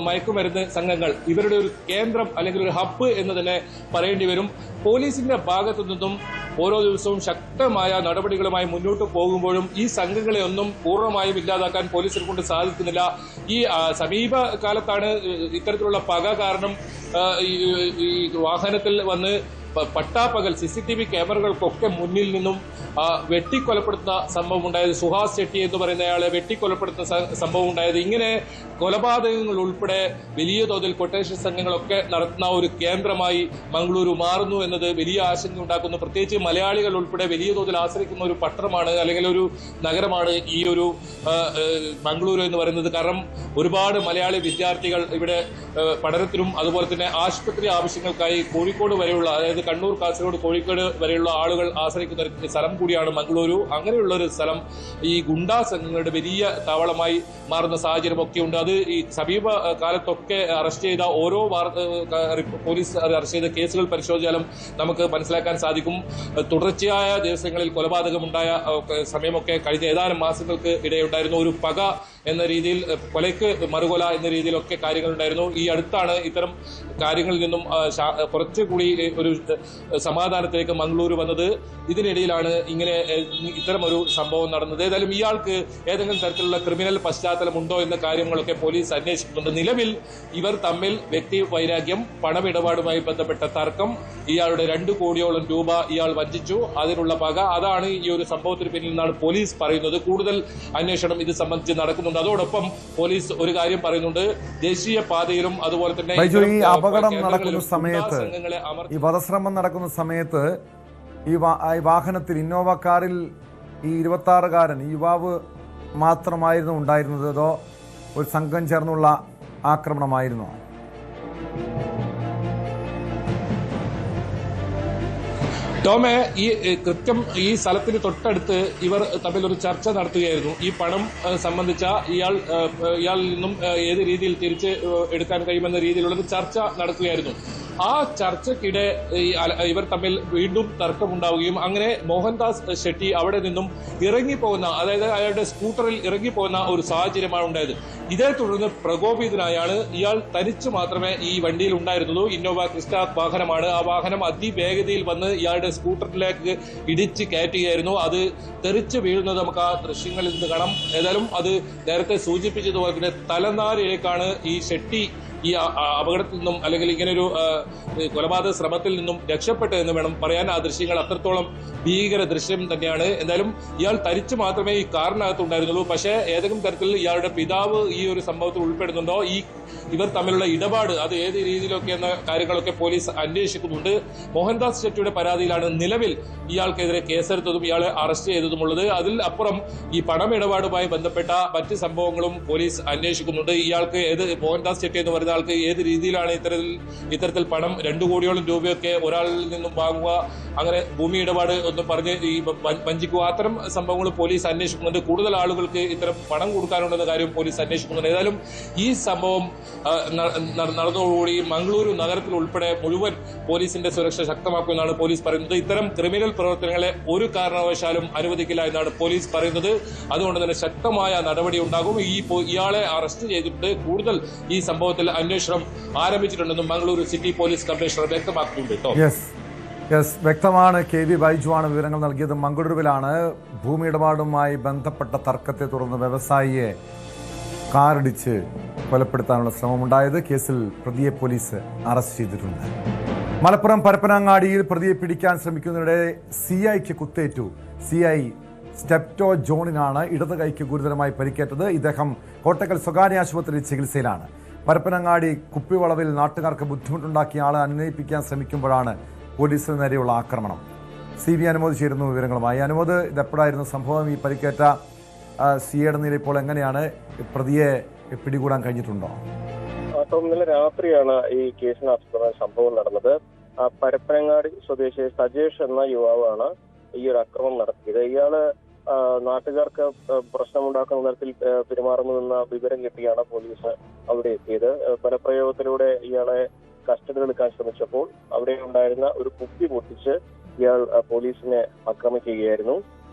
മയക്കുമരുന്ന് സംഘങ്ങൾ, ഇവരുടെ ഒരു കേന്ദ്രം അല്ലെങ്കിൽ ഒരു ഹബ്ബ് എന്ന് തന്നെ പറയേണ്ടി വരും. പോലീസിന്റെ ഭാഗത്തു നിന്നും ഓരോ ദിവസവും ശക്തമായ നടപടികളുമായി മുന്നോട്ട് പോകുമ്പോഴും ഈ സംഘങ്ങളെ ഒന്നും പൂർണ്ണമായും ഇല്ലാതാക്കാൻ പോലീസിനെ കൊണ്ട് സാധിക്കുന്നില്ല. ഈ സമീപകാലത്താണ് ഇത്തരത്തിലുള്ള പക കാരണം ഈ വാഹനത്തിൽ വന്ന് പട്ടാപ്പകൽ CCTV ക്യാമറകൾക്കൊക്കെ മുന്നിൽ നിന്നും വെട്ടിക്കൊലപ്പെടുത്തുന്ന സംഭവം ഉണ്ടായത്. സുഹാസ് ഷെട്ടി എന്ന് പറയുന്ന അയാളെ വെട്ടിക്കൊലപ്പെടുത്തുന്ന സംഭവം ഉണ്ടായത്. ഇങ്ങനെ കൊലപാതകങ്ങൾ ഉൾപ്പെടെ വലിയ തോതിൽ കൊട്ടേഷൻ സംഘങ്ങളൊക്കെ നടത്തുന്ന ഒരു കേന്ദ്രമായി മംഗളൂരു മാറുന്നു എന്നത് വലിയ ആശങ്ക ഉണ്ടാക്കുന്നു. പ്രത്യേകിച്ച് മലയാളികൾ ഉൾപ്പെടെ വലിയ തോതിൽ ആശ്രയിക്കുന്ന ഒരു പട്ടണമാണ്, അല്ലെങ്കിൽ ഒരു നഗരമാണ് ഈ ഒരു മംഗളൂരു എന്ന് പറയുന്നത്. കാരണം ഒരുപാട് മലയാളി വിദ്യാർത്ഥികൾ ഇവിടെ പഠനത്തിനും അതുപോലെ തന്നെ ആശുപത്രി ആവശ്യങ്ങൾക്കായി കോഴിക്കോട് വരെയുള്ള, അതായത് കണ്ണൂർ, കാസർഗോഡ്, കോഴിക്കോട് വരെയുള്ള ആളുകൾ ആശ്രയിക്കുന്ന ഒരു സ്ഥലം കൂടിയാണ് മംഗളൂരു. അങ്ങനെയുള്ള ഒരു സ്ഥലം ഈ ഗുണ്ടാ സംഘങ്ങളുടെ വലിയ താവളമായി മാറുന്ന സാഹചര്യമൊക്കെ ഉണ്ട്. അത് ഈ സമീപ കാലത്തൊക്കെ അറസ്റ്റ് ചെയ്ത പോലീസ് അറസ്റ്റ് ചെയ്ത കേസുകൾ പരിശോധിച്ചാലും നമുക്ക് മനസ്സിലാക്കാൻ സാധിക്കും. തുടർച്ചയായ ദിവസങ്ങളിൽ കൊലപാതകമുണ്ടായ സമയമൊക്കെ കഴിഞ്ഞ ഏതാനും മാസങ്ങൾക്ക് ഇടയുണ്ടായിരുന്നു. ഒരു പക എന്ന രീതിയിൽ, കൊലയ്ക്ക് മറുകൊല എന്ന രീതിയിലൊക്കെ കാര്യങ്ങളുണ്ടായിരുന്നു. ഈ അടുത്താണ് ഇത്തരം കാര്യങ്ങളിൽ നിന്നും കുറച്ചുകൂടി ഒരു സമാധാനത്തിലേക്ക് മംഗളൂരു വന്നത്. ഇതിനിടയിലാണ് ഇത്തരം ഒരു സംഭവം നടന്നത്. ഏതായാലും ഇയാൾക്ക് ഏതെങ്കിലും തരത്തിലുള്ള ക്രിമിനൽ പശ്ചാത്തലം ഉണ്ടോ എന്ന കാര്യങ്ങളൊക്കെ പോലീസ് അന്വേഷിക്കുന്നുണ്ട്. നിലവിൽ ഇവർ തമ്മിൽ വ്യക്തി വൈരാഗ്യം, പണമിടപാടുമായി ബന്ധപ്പെട്ട തർക്കം, ഇയാളുടെ 2 കോടിയോളം രൂപ ഇയാൾ വഞ്ചിച്ചു, അതിനുള്ള പക, അതാണ് ഈ ഒരു സംഭവത്തിന് പിന്നിൽ നിന്നാണ് പോലീസ് പറയുന്നത്. കൂടുതൽ അന്വേഷണം ഇത് സംബന്ധിച്ച് നടക്കുന്നുണ്ട്. അതോടൊപ്പം പോലീസ് ഒരു കാര്യം പറയുന്നുണ്ട്, ദേശീയ പാതയിലും അതുപോലെ തന്നെ ഈ അപകടം നടക്കുന്ന സമയത്ത്, ഈ വധശ്രമം നടക്കുന്ന സമയത്ത് ഈ വാഹനത്തിൽ, ഇന്നോവ കാറിൽ ഈ 26-കാരൻ ഈ യുവാവ് മാത്രമായിരുന്നു ഉണ്ടായിരുന്നത്, അതോ ഒരു സംഘം ചേർന്നുള്ള ആക്രമണമായിരുന്നോ? ടോമെ, ഈ സ്ഥലത്തിന് തൊട്ടടുത്ത് ഇവർ തമ്മിൽ ഒരു ചർച്ച നടത്തുകയായിരുന്നു. ഈ പണം സംബന്ധിച്ച ഇയാളിൽ നിന്നും ഏത് രീതിയിൽ തിരിച്ച് എടുക്കാൻ കഴിയുമെന്ന രീതിയിലുള്ളൊരു ചർച്ച നടക്കുകയായിരുന്നു. ആ ചർച്ചയ്ക്കിടെ ഇവർ തമ്മിൽ വീണ്ടും തർക്കമുണ്ടാവുകയും അങ്ങനെ മോഹൻദാസ് ഷെട്ടി അവിടെ നിന്നും ഇറങ്ങിപ്പോകുന്ന, അതായത് അയാളുടെ സ്കൂട്ടറിൽ ഇറങ്ങിപ്പോകുന്ന ഒരു സാഹചര്യമാണ് ഉണ്ടായത്. ഇതേ തുടർന്ന് പ്രകോപിതനായാണ് ഇയാൾ. തനിച്ച് മാത്രമേ ഈ വണ്ടിയിൽ ഉണ്ടായിരുന്നുള്ളൂ. ഇന്നോവ ക്രിസ്റ്റ വാഹനമാണ്. ആ വാഹനം അതിവേഗതയിൽ വന്ന് ഇയാളുടെ സ്കൂട്ടറിലേക്ക് ഇടിച്ച് കയറ്റുകയായിരുന്നു. അത് തെറിച്ച് വീഴുന്നത് നമുക്ക് ആ ദൃശ്യങ്ങളിൽ നിന്ന് കാണാം. ഏതായാലും അത് നേരത്തെ സൂചിപ്പിച്ചതുപോലെ തന്നെ തലനാരിലേക്കാണ് ഈ ഷെട്ടി ഈ അപകടത്തിൽ നിന്നും അല്ലെങ്കിൽ ഇങ്ങനൊരു കൊലപാതക ശ്രമത്തിൽ നിന്നും രക്ഷപ്പെട്ടു എന്ന് വേണം പറയാൻ. ആ ദൃശ്യങ്ങൾ അത്രത്തോളം ഭീകര ദൃശ്യം തന്നെയാണ്. എന്തായാലും ഇയാൾ തരിച്ചു മാത്രമേ ഈ കാറിനകത്ത് ഉണ്ടായിരുന്നുള്ളൂ. പക്ഷേ ഏതെങ്കിലും തരത്തിൽ ഇയാളുടെ പിതാവ് ഈ ഒരു സംഭവത്തിൽ ഉൾപ്പെടുന്നുണ്ടോ, ഇവർ തമ്മിലുള്ള ഇടപാട് അത് ഏത് രീതിയിലൊക്കെ എന്ന കാര്യങ്ങളൊക്കെ പോലീസ് അന്വേഷിക്കുന്നുണ്ട്. മോഹൻദാസ് ചെട്ടിയുടെ പരാതിയിലാണ് നിലവിൽ ഇയാൾക്കെതിരെ കേസെടുത്തതും ഇയാളെ അറസ്റ്റ് ചെയ്തതുമുള്ളത്. അതിൽ അപ്പുറം ഈ പണമിടപാടുമായി ബന്ധപ്പെട്ട മറ്റ് സംഭവങ്ങളും പോലീസ് അന്വേഷിക്കുന്നുണ്ട്. ഇയാൾക്ക് മോഹൻദാസ് ചെട്ടി എന്ന് പറയുന്ന ആൾക്ക് ഏത് രീതിയിലാണ് ഇത്തരത്തിൽ പണം 2 കോടിയോളം രൂപയൊക്കെ ഒരാളിൽ നിന്നും വാങ്ങുക, അങ്ങനെ ഭൂമി ഇടപാട് എന്ന് പറഞ്ഞ് ഈ വഞ്ചിക്കുക, അത്തരം സംഭവങ്ങൾ പോലീസ് അന്വേഷിക്കുന്നുണ്ട്. കൂടുതൽ ആളുകൾക്ക് ഇത്തരം പണം കൊടുക്കാനുണ്ടെന്ന കാര്യം പോലീസ് അന്വേഷിക്കുന്നുണ്ട്. ഏതായാലും ഈ സംഭവം നടന്നതോടുകൂടി മംഗളൂരു നഗരത്തിൽ ഉൾപ്പെടെ മുഴുവൻ പോലീസിന്റെ സുരക്ഷ ശക്തമാക്കുമെന്നാണ് പോലീസ് പറയുന്നത്. ഇത്തരം ക്രിമിനൽ പ്രവർത്തനങ്ങളെ ഒരു കാരണവശാലും അനുവദിക്കില്ല എന്നാണ് പോലീസ് പറയുന്നത്. അതുകൊണ്ട് തന്നെ ശക്തമായ നടപടി ഉണ്ടാകും. ഇയാളെ അറസ്റ്റ് ചെയ്തിട്ട് കൂടുതൽ ഈ സംഭവത്തിൽ അന്വേഷണം ആരംഭിച്ചിട്ടുണ്ടെന്നും മംഗളൂരു സിറ്റി പോലീസ് കമ്മീഷണർ വ്യക്തമാക്കുന്നുണ്ട്. വ്യക്തമാണ്. KV ബൈജു ആണ് വിവരങ്ങൾ നൽകിയത്. മംഗളൂരുവിലാണ് ഭൂമി ഇടപാടുമായി ബന്ധപ്പെട്ട തർക്കത്തെ തുടർന്ന് വ്യവസായിയെ കാറിടിച്ച് കൊലപ്പെടുത്താനുള്ള ശ്രമമുണ്ടായത്. കേസിൽ പ്രതിയെ പോലീസ് അറസ്റ്റ് ചെയ്തിട്ടുണ്ട്. മലപ്പുറം പരപ്പനങ്ങാടിയിൽ പ്രതിയെ പിടിക്കാൻ ശ്രമിക്കുന്നതിനിടെ CIക്ക് കുത്തേറ്റു. CI സ്റ്റെപ്റ്റോ ജോണിനാണ് ഇടത് കൈക്ക് ഗുരുതരമായി പരിക്കേറ്റത്. ഇദ്ദേഹം കോട്ടക്കൽ സ്വകാര്യ ആശുപത്രിയിൽ ചികിത്സയിലാണ്. പരപ്പനങ്ങാടി കുപ്പിവളവിൽ നാട്ടുകാർക്ക് ബുദ്ധിമുട്ടുണ്ടാക്കിയ ആളെ അനുനയിപ്പിക്കാൻ ശ്രമിക്കുമ്പോഴാണ് പോലീസിന് നേരെയുള്ള ആക്രമണം. CB അനുമോദ് ചേരുന്നു വിവരങ്ങളുമായി. അനുമോദ്, ഇതെപ്പോഴായിരുന്നു സംഭവം? ഈ പരിക്കേറ്റ CIയുടെ നില ഇപ്പോൾ എങ്ങനെയാണ്? പ്രതിയെ പിടികൂടാൻ കഴിഞ്ഞിട്ടുണ്ടോ? ഇന്നലെ രാത്രിയാണ് ഈ കേസിന് ആസ്പദമായ സംഭവം നടന്നത്. പരപ്പനങ്ങാടി സ്വദേശി സജേഷ് എന്ന യുവാവാണ് ഈ ഒരു അക്രമം നടത്തിയത്. ഇയാള് നാട്ടുകാർക്ക് പ്രശ്നമുണ്ടാക്കുന്ന തരത്തിൽ പെരുമാറുന്നതെന്ന വിവരം കിട്ടിയാണ് പോലീസ് അവിടെ എത്തിയത്. ബലപ്രയോഗത്തിലൂടെ ഇയാളെ കസ്റ്റഡിയിൽ എടുക്കാൻ ശ്രമിച്ചപ്പോൾ അവിടെ ഉണ്ടായിരുന്ന ഒരു കുപ്പി പൊട്ടിച്ച് ഇയാൾ പോലീസിനെ ആക്രമിക്കുകയായിരുന്നു.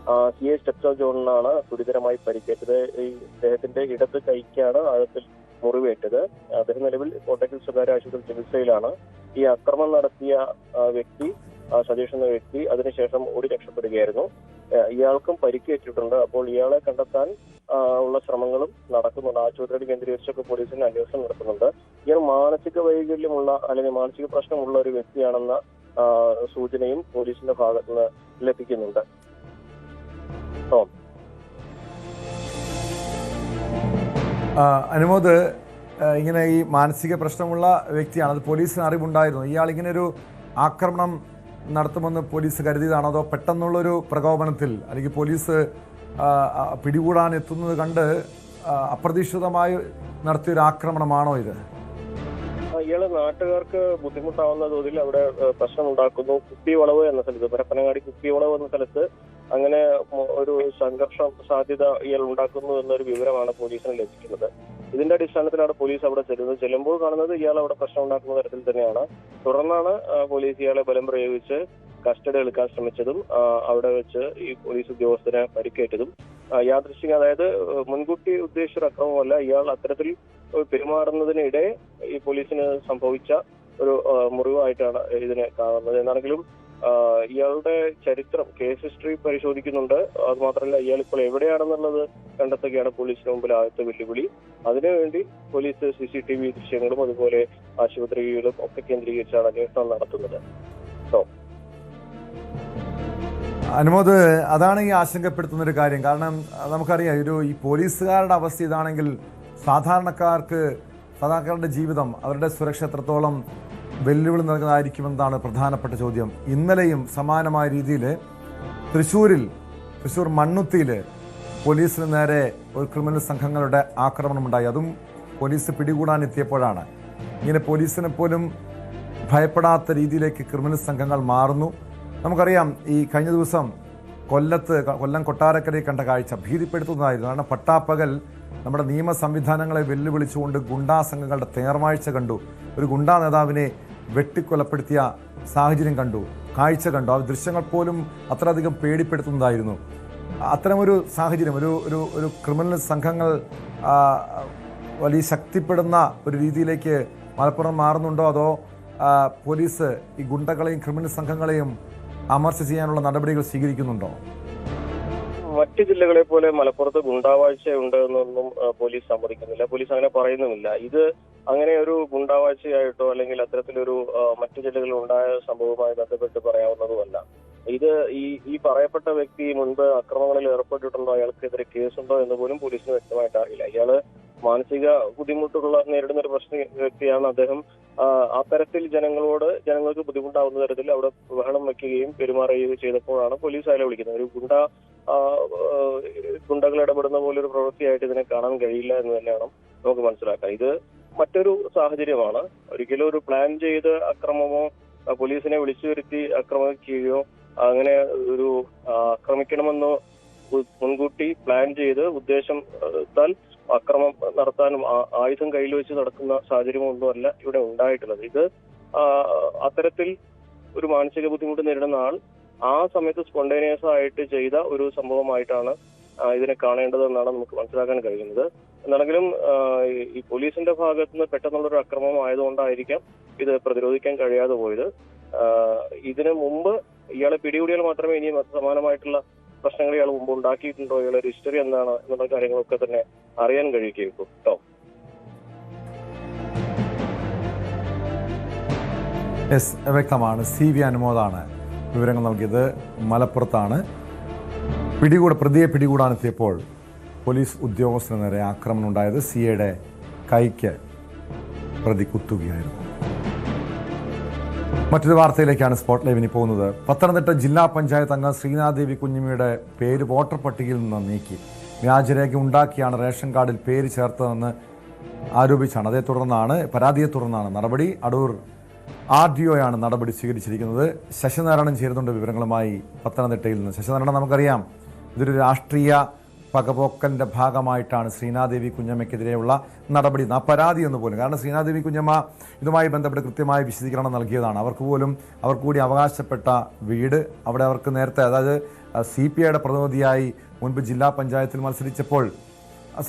CI സ്റ്റെപ്റ്റോ ജോണിനാണ് ഗുരുതരമായി പരിക്കേറ്റത്. ഇദ്ദേഹത്തിന്റെ ഇടത് കൈക്കാണ് ആഴത്തിൽ മുറിവേറ്റത്. അദ്ദേഹം നിലവിൽ കോട്ടക്കൽ സ്വകാര്യ ആശുപത്രി ചികിത്സയിലാണ്. ഈ ആക്രമണം നടത്തിയ വ്യക്തി, സജീഷ് എന്ന വ്യക്തി, അതിനുശേഷം ഓടി രക്ഷപ്പെടുകയായിരുന്നു. ഇയാൾക്കും പരിക്കേറ്റിട്ടുണ്ട്. അപ്പോൾ ഇയാളെ കണ്ടെത്താൻ ഉള്ള ശ്രമങ്ങളും നടക്കുന്നുണ്ട്. ആശുപത്രി കേന്ദ്രീകരിച്ചൊക്കെ പോലീസിന് അന്വേഷണം നടത്തുന്നുണ്ട്. ഇയാൾ മാനസിക വൈകല്യമുള്ള അല്ലെങ്കിൽ മാനസിക പ്രശ്നമുള്ള ഒരു വ്യക്തിയാണെന്ന സൂചനയും പോലീസിന്റെ ഭാഗത്തുനിന്ന് ലഭിക്കുന്നുണ്ട്. അനുമോദ്, ഇങ്ങനെ ഈ മാനസിക പ്രശ്നമുള്ള വ്യക്തിയാണ്, അത് പോലീസിന് അറിവുണ്ടായിരുന്നു. ഇയാൾ ഇങ്ങനെയൊരു ആക്രമണം നടത്തുമെന്ന് പോലീസ് കരുതിയതാണോ, അതോ പെട്ടെന്നുള്ളൊരു പ്രകോപനത്തിൽ അല്ലെങ്കിൽ പോലീസ് പിടികൂടാൻ എത്തുന്നത് കണ്ട് അപ്രതീക്ഷിതമായി നടത്തിയൊരു ആക്രമണമാണോ ഇത്? ഇയാള് നാട്ടുകാർക്ക് ബുദ്ധിമുട്ടാവുന്ന തോതിൽ അവിടെ പ്രശ്നമുണ്ടാക്കുന്നു. കുപ്പിവളവ് എന്ന സ്ഥലത്ത്, പരപ്പനങ്ങാടി കുപ്പിവളവ് എന്ന സ്ഥലത്ത് അങ്ങനെ ഒരു സംഘർഷം സാധ്യത ഇയാൾ ഉണ്ടാക്കുന്നു എന്നൊരു വിവരമാണ് പോലീസിന് ലഭിക്കുന്നത്. ഇതിന്റെ അടിസ്ഥാനത്തിലാണ് പോലീസ് അവിടെ ചെല്ലുമ്പോൾ കാണുന്നത് ഇയാൾ അവിടെ പ്രശ്നം ഉണ്ടാക്കുന്ന തരത്തിൽ തന്നെയാണ്. തുടർന്നാണ് പോലീസ് ഇയാളെ ബലം പ്രയോഗിച്ച് കസ്റ്റഡി എടുക്കാൻ ശ്രമിച്ചതും അവിടെ വെച്ച് ഈ പോലീസ് ഉദ്യോഗസ്ഥനെ പരിക്കേറ്റതും യാദൃശ്ചിക, അതായത് മുൻകൂട്ടി ഉദ്ദേശിച്ച അക്രമമല്ല. ഇയാൾ അത്തരത്തിൽ പെരുമാറുന്നതിനിടെ ഈ പോലീസിന് സംഭവിച്ച ഒരു മുറിവായിട്ടാണ് ഇതിനെ കാണുന്നത്. എന്നാണെങ്കിലും ഇയാളുടെ ചരിത്രം, കേസ് ഹിസ്റ്ററി പരിശോധിക്കുന്നുണ്ട്. അത് മാത്രമല്ല, ഇയാൾ ഇപ്പോൾ എവിടെയാണെന്നുള്ളത് കണ്ടെത്തുകയാണ് പോലീസിന് മുമ്പിൽ ആദ്യത്തെ വെല്ലുവിളി. അതിനുവേണ്ടി പോലീസ് CCTV ദൃശ്യങ്ങളും അതുപോലെ ആശുപത്രിയിലും ഒക്കെ കേന്ദ്രീകരിച്ചാണ് അന്വേഷണം നടത്തുന്നത്. അനുമോദ്, അതാണ് ഈ ആശങ്കപ്പെടുത്തുന്ന ഒരു കാര്യം. കാരണം നമുക്കറിയാം, ഈ പോലീസുകാരുടെ അവസ്ഥ ഇതാണെങ്കിൽ സാധാരണക്കാരുടെ ജീവിതം, അവരുടെ സുരക്ഷ എത്രത്തോളം വെല്ലുവിളി നൽകുന്നതായിരിക്കുമെന്നതാണ് പ്രധാനപ്പെട്ട ചോദ്യം. ഇന്നലെയും സമാനമായ രീതിയിൽ തൃശ്ശൂർ മണ്ണുത്തിയിൽ പോലീസിന് നേരെ ഒരു ക്രിമിനൽ സംഘങ്ങളുടെ ആക്രമണമുണ്ടായി. അതും പോലീസ് പിടികൂടാനെത്തിയപ്പോഴാണ്. ഇങ്ങനെ പോലീസിനെ പോലും ഭയപ്പെടാത്ത രീതിയിലേക്ക് ക്രിമിനൽ സംഘങ്ങൾ മാറുന്നു. നമുക്കറിയാം, ഈ കഴിഞ്ഞ ദിവസം കൊല്ലം കൊട്ടാരക്കരയിൽ കണ്ട കാഴ്ച ഭീതിപ്പെടുത്തുന്നതായിരുന്നു. കാരണം പട്ടാപ്പകൽ നമ്മുടെ നിയമ സംവിധാനങ്ങളെ വെല്ലുവിളിച്ചുകൊണ്ട് ഗുണ്ടാ സംഘങ്ങളുടെ തേർവാഴ്ച കണ്ടു. ഒരു ഗുണ്ടാ നേതാവിനെ വെട്ടിക്കൊലപ്പെടുത്തിയ സാഹചര്യം കണ്ടു, കാഴ്ച കണ്ടു. ആ ദൃശ്യങ്ങൾ പോലും അത്രയധികം പേടിപ്പെടുത്തുന്നതായിരുന്നു. അത്തരമൊരു സാഹചര്യം, ഒരു ക്രിമിനൽ സംഘങ്ങൾ വലിയ ശക്തിപ്പെടുന്ന ഒരു രീതിയിലേക്ക് മലപ്പുറം മാറുന്നുണ്ടോ, അതോ പോലീസ് ഈ ഗുണ്ടകളെയും ക്രിമിനൽ സംഘങ്ങളെയും അമർച്ച ചെയ്യാനുള്ള നടപടികൾ സ്വീകരിക്കുന്നുണ്ടോ? മറ്റ് ജില്ലകളെ പോലെ മലപ്പുറത്ത് ഗുണ്ടാവാഴ്ചയുണ്ട് എന്നൊന്നും പോലീസ് സമ്മതിക്കുന്നില്ല. പോലീസ് അങ്ങനെ പറയുന്നുമില്ല. ഇത് അങ്ങനെ ഒരു ഗുണ്ടാവാഴ്ചയായിട്ടോ അല്ലെങ്കിൽ അത്തരത്തിലൊരു മറ്റു ജില്ലകളിൽ ഉണ്ടായ സംഭവവുമായി ബന്ധപ്പെട്ട് പറയാവുന്നതുമല്ല. ഇത് ഈ പറയപ്പെട്ട വ്യക്തി മുൻപ് അക്രമങ്ങളിൽ ഏർപ്പെട്ടിട്ടുണ്ടോ, അയാൾക്കെതിരെ കേസുണ്ടോ എന്ന് പോലും പോലീസിന് വ്യക്തമായിട്ട് അറിയില്ല. ഇയാള് മാനസിക ബുദ്ധിമുട്ടുള്ള നേരിടുന്ന ഒരു വ്യക്തിയാണ്. അദ്ദേഹം ആ തരത്തിൽ ജനങ്ങൾക്ക് ബുദ്ധിമുട്ടാവുന്ന തരത്തിൽ അവിടെ ബഹളം വയ്ക്കുകയും പെരുമാറുകയും ചെയ്തപ്പോഴാണ് പോലീസ് അയാളെ വിളിക്കുന്നത്. ഒരു ഗുണ്ടകൾ ഇടപെടുന്ന പോലെ ഒരു പ്രവൃത്തിയായിട്ട് ഇതിനെ കാണാൻ കഴിയില്ല എന്ന് തന്നെയാണ് നമുക്ക് മനസ്സിലാക്കാൻ. ഇത് മറ്റൊരു സാഹചര്യമാണ്. ഒരിക്കലും ഒരു പ്ലാൻ ചെയ്ത് അക്രമമോ പോലീസിനെ വിളിച്ചു വരുത്തി ആക്രമിക്കുകയോ അങ്ങനെ ഒരു ആക്രമിക്കണമെന്നോ മുൻകൂട്ടി പ്ലാൻ ചെയ്ത് ഉദ്ദേശത്താൽ അക്രമം നടത്താനും ആയുധം കയ്യിൽ വെച്ച് നടക്കുന്ന സാഹചര്യമൊന്നുമല്ല ഇവിടെ ഉണ്ടായിട്ടുള്ളത്. ഇത് അത്തരത്തിൽ ഒരു മാനസിക ബുദ്ധിമുട്ട് നേരിടുന്ന ആൾ ആ സമയത്ത് സ്പോണ്ടേനിയസ് ആയിട്ട് ചെയ്ത ഒരു സംഭവമായിട്ടാണ് ഇതിനെ കാണേണ്ടതെന്നാണ് നമുക്ക് മനസ്സിലാക്കാൻ കഴിയുന്നത്. എന്നാണെങ്കിലും ഈ പോലീസിന്റെ ഭാഗത്ത് നിന്ന് പെട്ടെന്നുള്ളൊരു അക്രമം ആയതുകൊണ്ടായിരിക്കാം ഇത് പ്രതിരോധിക്കാൻ കഴിയാതെ പോയത്. ഇതിനു മുമ്പ് ഇയാളെ പിടികൂടിയാൽ മാത്രമേ ഇനി സമാനമായിട്ടുള്ള പ്രശ്നങ്ങൾ ഇയാൾ മുമ്പ് ഉണ്ടാക്കിയിട്ടുണ്ടോ, ഇയാളുടെ ഒരു ഹിസ്റ്ററി എന്താണ് എന്നുള്ള കാര്യങ്ങളൊക്കെ തന്നെ അറിയാൻ കഴിയുകയുള്ളൂ കേട്ടോ. വ്യക്തമാണ്. CV അനുമോദാണ് വിവരങ്ങൾ നൽകിയത്. മലപ്പുറത്താണ് പ്രതിയെ പിടികൂടാനെത്തിയപ്പോൾ പോലീസ് ഉദ്യോഗസ്ഥന് നേരെ ആക്രമണം ഉണ്ടായത്. CAയുടെ കൈക്ക് പ്രതി കുത്തുകയായിരുന്നു. മറ്റൊരു വാർത്തയിലേക്കാണ് സ്പോട്ട് ലൈവിന് പോകുന്നത്. പത്തനംതിട്ട ജില്ലാ പഞ്ചായത്ത് അംഗം ശ്രീനാദേവി കുഞ്ഞുമ്മയുടെ പേര് വോട്ടർ പട്ടികയിൽ നിന്ന് നീക്കി. വ്യാജരേഖ ഉണ്ടാക്കിയാണ് റേഷൻ കാർഡിൽ പേര് ചേർത്തതെന്ന് ആരോപിച്ചാണ്. പരാതിയെ തുടർന്നാണ് നടപടി. അടൂർ RDO യാണ് നടപടി സ്വീകരിച്ചിരിക്കുന്നത്. ശശിനാരായണൻ ചേരുന്നുണ്ട് വിവരങ്ങളുമായി പത്തനംതിട്ടയിൽ നിന്ന്. ശശിനാരായണൻ, നമുക്കറിയാം ഇതൊരു രാഷ്ട്രീയ പകപോക്കലിൻ്റെ ഭാഗമായിട്ടാണ് ശ്രീനാദേവി കുഞ്ഞമ്മയ്ക്കെതിരെയുള്ള നടപടി, ആ പരാതി എന്ന് പോലും. കാരണം ശ്രീനാദേവി കുഞ്ഞമ്മ ഇതുമായി ബന്ധപ്പെട്ട് കൃത്യമായ വിശദീകരണം നൽകിയതാണ്. അവർക്ക് കൂടി അവകാശപ്പെട്ട വീട് അവിടെ അവർക്ക് നേരത്തെ, അതായത് CPIയുടെ പ്രതിനിധിയായി മുൻപ് ജില്ലാ പഞ്ചായത്തിൽ മത്സരിച്ചപ്പോൾ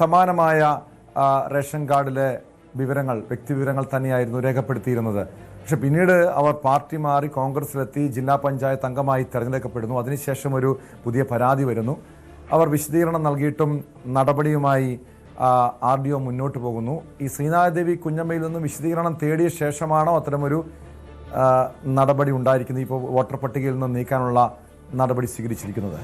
സമാനമായ റേഷൻ കാർഡിലെ വ്യക്തിവിവരങ്ങൾ തന്നെയായിരുന്നു രേഖപ്പെടുത്തിയിരുന്നത്. പക്ഷെ പിന്നീട് അവർ പാർട്ടി മാറി കോൺഗ്രസിലെത്തി ശ്രീനാദേവി പഞ്ചായത്ത് അംഗമായി തിരഞ്ഞെടുക്കപ്പെടുന്നു. അതിനുശേഷം ഒരു പുതിയ പരാതി വരുന്നു. അവർ വിശദീകരണം നൽകിയിട്ടും നടപടിയുമായി RDO മുന്നോട്ട് പോകുന്നു. ഈ ശ്രീനാദേവി കുഞ്ഞമ്മയിൽ നിന്നും വിശദീകരണം തേടിയ ശേഷമാണോ അത്തരമൊരു നടപടി ഉണ്ടായിരിക്കുന്നത്? ഇപ്പോൾ വോട്ടർ പട്ടികയിൽ നിന്ന് നീക്കാനുള്ള നടപടി സ്വീകരിച്ചിരിക്കുന്നത്?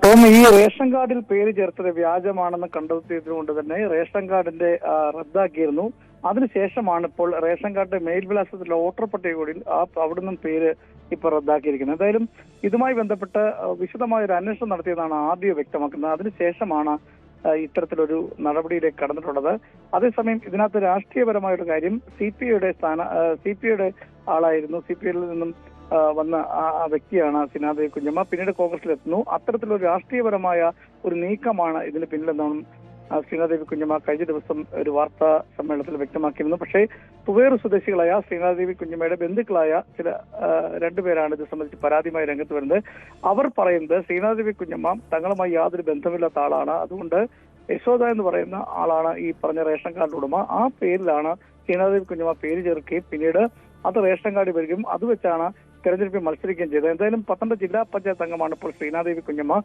ടോം, ഈ റേഷൻ കാർഡിൽ പേര് ചേർത്തത് വ്യാജമാണെന്ന് കണ്ടെത്തിയതുകൊണ്ട് തന്നെ റേഷൻ കാർഡിന്റെ റദ്ദാക്കിയിരുന്നു. അതിനുശേഷമാണ് ഇപ്പോൾ റേഷൻ കാർഡിന്റെ മേൽവിലാസത്തിലുള്ള വോട്ടർ പട്ടികയിൽ അവിടുന്ന് പേര് ഇപ്പോൾ റദ്ദാക്കിയിരിക്കുന്നത്. എന്തായാലും ഇതുമായി ബന്ധപ്പെട്ട് വിശദമായ ഒരു അന്വേഷണം നടത്തിയതാണ് RDO വ്യക്തമാക്കുന്നത്. അതിനുശേഷമാണ് ഇത്തരത്തിലൊരു നടപടിയിലേക്ക് കടന്നിട്ടുള്ളത്. അതേസമയം ഇതിനകത്ത് രാഷ്ട്രീയപരമായൊരു കാര്യം, CPIയുടെ ആളായിരുന്നു. CPIയിൽ നിന്നും വന്ന ആ വ്യക്തിയാണ് ശ്രീനാദേവി കുഞ്ഞമ്മ. പിന്നീട് കോൺഗ്രസിലെത്തുന്നു. അത്തരത്തിലൊരു രാഷ്ട്രീയപരമായ ഒരു നീക്കമാണ് ഇതിന് പിന്നിലെന്നാണ് ശ്രീനാദേവി കുഞ്ഞമ്മ കഴിഞ്ഞ ദിവസം ഒരു വാർത്താ സമ്മേളനത്തിൽ വ്യക്തമാക്കിയിരുന്നു. പക്ഷേ തുവേർ സ്വദേശികളായ ശ്രീനാദേവി കുഞ്ഞമ്മയുടെ ബന്ധുക്കളായ ചില രണ്ടുപേരാണ് ഇത് സംബന്ധിച്ച് പരാതിയുമായി രംഗത്ത് വരുന്നത്. അവർ പറയുന്നത് ശ്രീനാദേവി കുഞ്ഞമ്മ തങ്ങളുമായി യാതൊരു ബന്ധമില്ലാത്ത ആളാണ്. അതുകൊണ്ട് യശോദ എന്ന് പറയുന്ന ആളാണ് ഈ പറഞ്ഞ റേഷൻ കാർഡ് ഉടമ. ആ പേരിലാണ് ശ്രീനാദേവി കുഞ്ഞമ്മ പേര് ചേർക്കുകയും പിന്നീട് അത് റേഷൻ കാർഡ് വരികയും അത് വെച്ചാണ് തെരഞ്ഞെടുപ്പിൽ മത്സരിക്കുകയും ചെയ്തത്. എന്തായാലും പത്തനംതിട്ട ജില്ലാ പഞ്ചായത്ത് അംഗമാണ് ഇപ്പോൾ ശ്രീനാദേവി കുഞ്ഞമ്മ.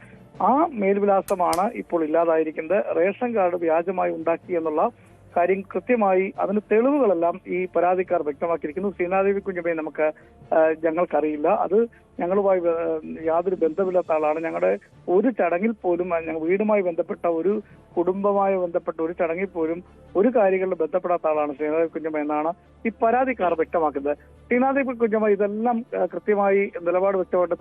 ആ മേൽവിലാസമാണ് ഇപ്പോൾ ഇല്ലാതായിരിക്കുന്നത്. റേഷൻ കാർഡ് വ്യാജമായി ഉണ്ടാക്കി എന്നുള്ള കാര്യം കൃത്യമായി അതിന് തെളിവുകളെല്ലാം ഈ പരാതിക്കാർ വ്യക്തമാക്കിയിരിക്കുന്നു. ശ്രീനാദേവി കുഞ്ഞമ്മയെ ഞങ്ങൾക്കറിയില്ല, അത് ഞങ്ങളുമായി യാതൊരു ബന്ധമില്ലാത്ത ആളാണ്. ഞങ്ങളുടെ ഒരു ചടങ്ങിൽ പോലും, വീടുമായി ബന്ധപ്പെട്ട ഒരു കുടുംബമായി ബന്ധപ്പെട്ട ഒരു ചടങ്ങിൽ പോലും ഒരു കാര്യങ്ങളിൽ ബന്ധപ്പെടാത്ത ആളാണ് ശ്രീനാദേവി കുഞ്ഞമ്മ എന്നാണ് ഈ പരാതിക്കാർ വ്യക്തമാക്കുന്നത്. ശ്രീനാദേവി കുഞ്ഞമ്മ ഇതെല്ലാം കൃത്യമായി നിലപാട് വ്യക്തമായിട്ട്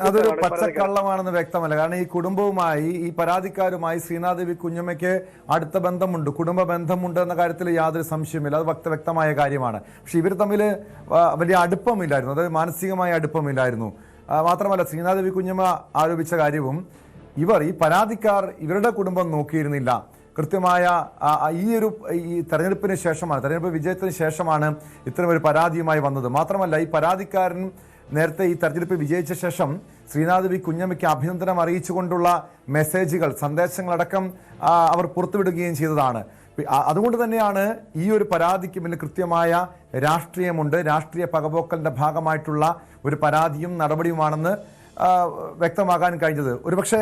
അതൊരു പച്ചക്കള്ളമാണെന്ന് വ്യക്തമല്ല. കാരണം ഈ കുടുംബവുമായി, ഈ പരാതിക്കാരുമായി ശ്രീനാദേവി കുഞ്ഞമ്മയ്ക്ക് അടുത്ത ബന്ധമുണ്ട്, കുടുംബ ബന്ധമുണ്ട് എന്ന കാര്യത്തിൽ യാതൊരു സംശയമില്ല. അത് വ്യക്തമായ കാര്യമാണ്. പക്ഷെ ഇവർ തമ്മിൽ വലിയ അടുപ്പമില്ലായിരുന്നു, അതായത് മാനസികമായ അടുപ്പമില്ലായിരുന്നു. മാത്രമല്ല ശ്രീനാദേവി കുഞ്ഞമ്മ ആരോപിച്ച കാര്യവും ഈ പരാതിക്കാർ ഇവരുടെ കുടുംബം നോക്കിയിരുന്നില്ല. കൃത്യമായ ഈ തെരഞ്ഞെടുപ്പിന് ശേഷമാണ്, തെരഞ്ഞെടുപ്പ് വിജയത്തിന് ശേഷമാണ് ഇത്തരമൊരു പരാതിയുമായി വന്നത്. മാത്രമല്ല ഈ പരാതിക്കാരൻ നേരത്തെ ഈ തെരഞ്ഞെടുപ്പ് വിജയിച്ച ശേഷം ശ്രീനാദേവി കുഞ്ഞമ്മയ്ക്ക് അഭിനന്ദനം അറിയിച്ചുകൊണ്ടുള്ള മെസ്സേജുകൾ, സന്ദേശങ്ങളടക്കം അവർ പുറത്തുവിടുകയും ചെയ്തതാണ്. അതുകൊണ്ട് തന്നെയാണ് ഈ ഒരു പരാതിക്ക് പിന്നിൽ കൃത്യമായ രാഷ്ട്രീയമുണ്ട്, രാഷ്ട്രീയ പകപോക്കലിന്റെ ഭാഗമായിട്ടുള്ള ഒരു പരാതിയും നടപടിയുമാണെന്ന് വ്യക്തമാകാൻ കഴിഞ്ഞത്. ഒരുപക്ഷെ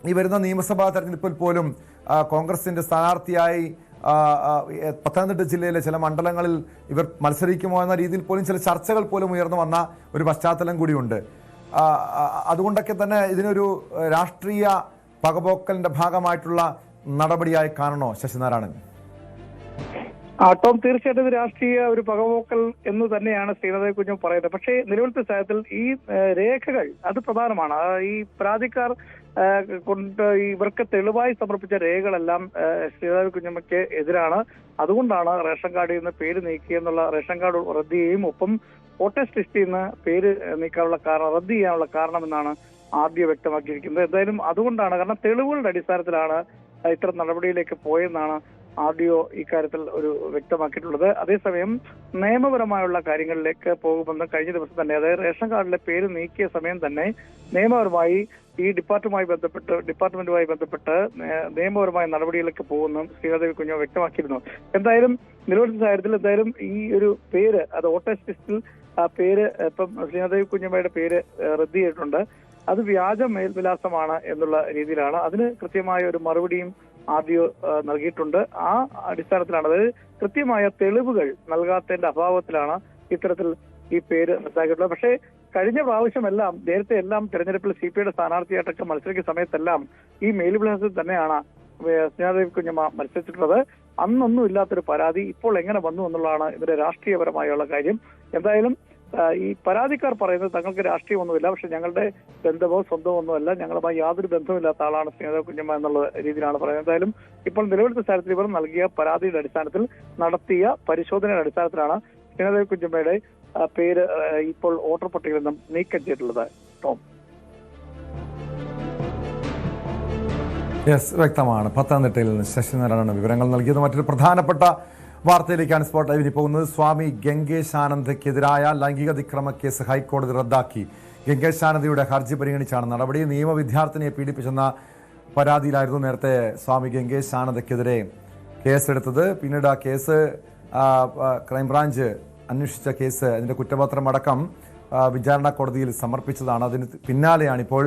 ഈ വരുന്ന നിയമസഭാ തെരഞ്ഞെടുപ്പിൽ പോലും കോൺഗ്രസിൻ്റെ സ്ഥാനാർത്ഥിയായി പത്തനംതിട്ട ജില്ലയിലെ ചില മണ്ഡലങ്ങളിൽ ഇവർ മത്സരിക്കുമോ എന്ന രീതിയിൽ പോലും ചില ചർച്ചകൾ പോലും ഉയർന്നു വന്ന ഒരു പശ്ചാത്തലം കൂടിയുണ്ട്. അതുകൊണ്ടൊക്കെ തന്നെ ഇതിനൊരു രാഷ്ട്രീയ പകപോക്കലിൻ്റെ ഭാഗമായിട്ടുള്ള നടപടിയായി കാണണോ ശശിനാരായണൻ? ടോം, തീർച്ചയായിട്ടും രാഷ്ട്രീയ ഒരു പകപോക്കൽ എന്ന് തന്നെയാണ് ശ്രീനാഥ് കുഞ്ഞു പറയുന്നത്. പക്ഷേ നിലവിലത്തെ സാഹചര്യത്തിൽ ഈ രേഖകൾ അത് പ്രധാനമാണ്. ഈ പരാതിക്കാർ കൊണ്ട് ഇവർക്ക് തെളിവായി സമർപ്പിച്ച രേഖകളെല്ലാം ശ്രീനാഥ് കുഞ്ഞമ്മയ്ക്ക് എതിരാണ്. അതുകൊണ്ടാണ് റേഷൻ കാർഡിൽ നിന്ന് പേര് നീക്കിയെന്നുള്ള റേഷൻ കാർഡ് റദ്ദ് ചെയ്യുകയും ഒപ്പം വോട്ടേഴ്സ് ലിസ്റ്റിൽ നിന്ന് പേര് നീക്കാനുള്ള കാരണം റദ്ദ് ചെയ്യാനുള്ള കാരണമെന്നാണ് ആദ്യം വ്യക്തമാക്കിയിരിക്കുന്നത്. എന്തായാലും അതുകൊണ്ടാണ്, കാരണം തെളിവുകളുടെ അടിസ്ഥാനത്തിലാണ് ഇത്തരം നടപടിയിലേക്ക് പോയെന്നാണ് ആർഡിഒ ഇക്കാര്യത്തിൽ ഒരു വ്യക്തമാക്കിയിട്ടുള്ളത്. അതേസമയം നിയമപരമായുള്ള കാര്യങ്ങളിലേക്ക് പോകുമെന്ന് കഴിഞ്ഞ ദിവസം തന്നെ, അതായത് റേഷൻ കാർഡിലെ പേര് നീക്കിയ സമയം തന്നെ നിയമപരമായി ഈ ഡിപ്പാർട്ട്മെന്റുമായി ബന്ധപ്പെട്ട് നിയമപരമായ നടപടികളിലേക്ക് പോകുമെന്നും ശ്രീനാഥ് കുഞ്ഞു വ്യക്തമാക്കിയിരുന്നു. എന്തായാലും നിലവിലത്തെ സാഹചര്യത്തിൽ എന്തായാലും ഈ ഒരു പേര്, അത് വോട്ടേഴ്സ് ലിസ്റ്റിൽ ആ പേര് ഇപ്പം ശ്രീനാഥ് കുഞ്ഞമ്മയുടെ പേര് റദ്ദ് ചെയ്തിട്ടുണ്ട്. അത് വ്യാജ മേൽവിലാസമാണ് എന്നുള്ള രീതിയിലാണ്. അതിന് കൃത്യമായ ഒരു മറുപടിയും ആർഡിഒ നൽകിയിട്ടുണ്ട്. ആ അടിസ്ഥാനത്തിലാണ്, അതായത് കൃത്യമായ തെളിവുകൾ നൽകാത്തതിന്റെ അഭാവത്തിലാണ് ഇത്തരത്തിൽ ഈ പേര് റദ്ദാക്കിയിട്ടുള്ളത്. പക്ഷേ കഴിഞ്ഞ പ്രാവശ്യമെല്ലാം നേരത്തെ എല്ലാം തെരഞ്ഞെടുപ്പിൽ CPIയുടെ സ്ഥാനാർത്ഥിയായിട്ടൊക്കെ മത്സരിക്കുന്ന സമയത്തെല്ലാം ഈ മേൽവിലാസത്തിൽ തന്നെയാണ് ശ്രീനാഥ് കുഞ്ഞമ്മ മത്സരിച്ചിട്ടുള്ളത്. അന്നൊന്നും ഇല്ലാത്തൊരു പരാതി ഇപ്പോൾ എങ്ങനെ വന്നു എന്നുള്ളതാണ് ഇതിന്റെ രാഷ്ട്രീയപരമായുള്ള കാര്യം. എന്തായാലും ഈ പരാതിക്കാർ പറയുന്നത് തങ്ങൾക്ക് രാഷ്ട്രീയമൊന്നുമില്ല, പക്ഷെ ഞങ്ങളുടെ ബന്ധമോ സ്വന്തമോ ഒന്നുമല്ല, ഞങ്ങളുമായി യാതൊരു ബന്ധവുമില്ലാത്ത ആളാണ് ശ്രീനാഥ് കുഞ്ഞമ്മ എന്നുള്ള രീതിയിലാണ് പറയുന്നത്. എന്തായാലും ഇപ്പോൾ നിലവിലത്തെ സാഹചര്യത്തിൽ ഇവർ നൽകിയ പരാതിയുടെ അടിസ്ഥാനത്തിൽ നടത്തിയ പരിശോധനയുടെ അടിസ്ഥാനത്തിലാണ് ശ്രീനാഥ് കുഞ്ഞമ്മയുടെ പേര് ഇപ്പോൾ വോട്ടർ പട്ടികയിൽ നിന്നും നീക്കം ചെയ്തിട്ടുള്ളത്. ടോം, വ്യക്തമാണ്. പത്തനംതിട്ടയിൽ നിന്ന് ശശിനാരായണ വിവരങ്ങൾ നൽകിയത്. മറ്റൊരു പ്രധാനപ്പെട്ട വാർത്തയിലേക്കാണ് സ്പോട്ട് ലൈവിൽ പോകുന്നത്. സ്വാമി ഗംഗേശാനന്ദയ്ക്കെതിരായ ലൈംഗിക അതിക്രമ കേസ് ഹൈക്കോടതി റദ്ദാക്കി. ഗംഗേശാനന്ദയുടെ ഹർജി പരിഗണിച്ചാണ് നടപടി. നിയമ വിദ്യാർത്ഥിനിയെ പീഡിപ്പിച്ചെന്ന പരാതിയിലായിരുന്നു നേരത്തെ സ്വാമി ഗംഗേശാനന്ദയ്ക്കെതിരെ കേസെടുത്തത്. പിന്നീട് ആ കേസ് ക്രൈംബ്രാഞ്ച് അന്വേഷിച്ച കേസ്, അതിൻ്റെ കുറ്റപത്രം അടക്കം വിചാരണ കോടതിയിൽ സമർപ്പിച്ചതാണ്. അതിന് പിന്നാലെയാണ് ഇപ്പോൾ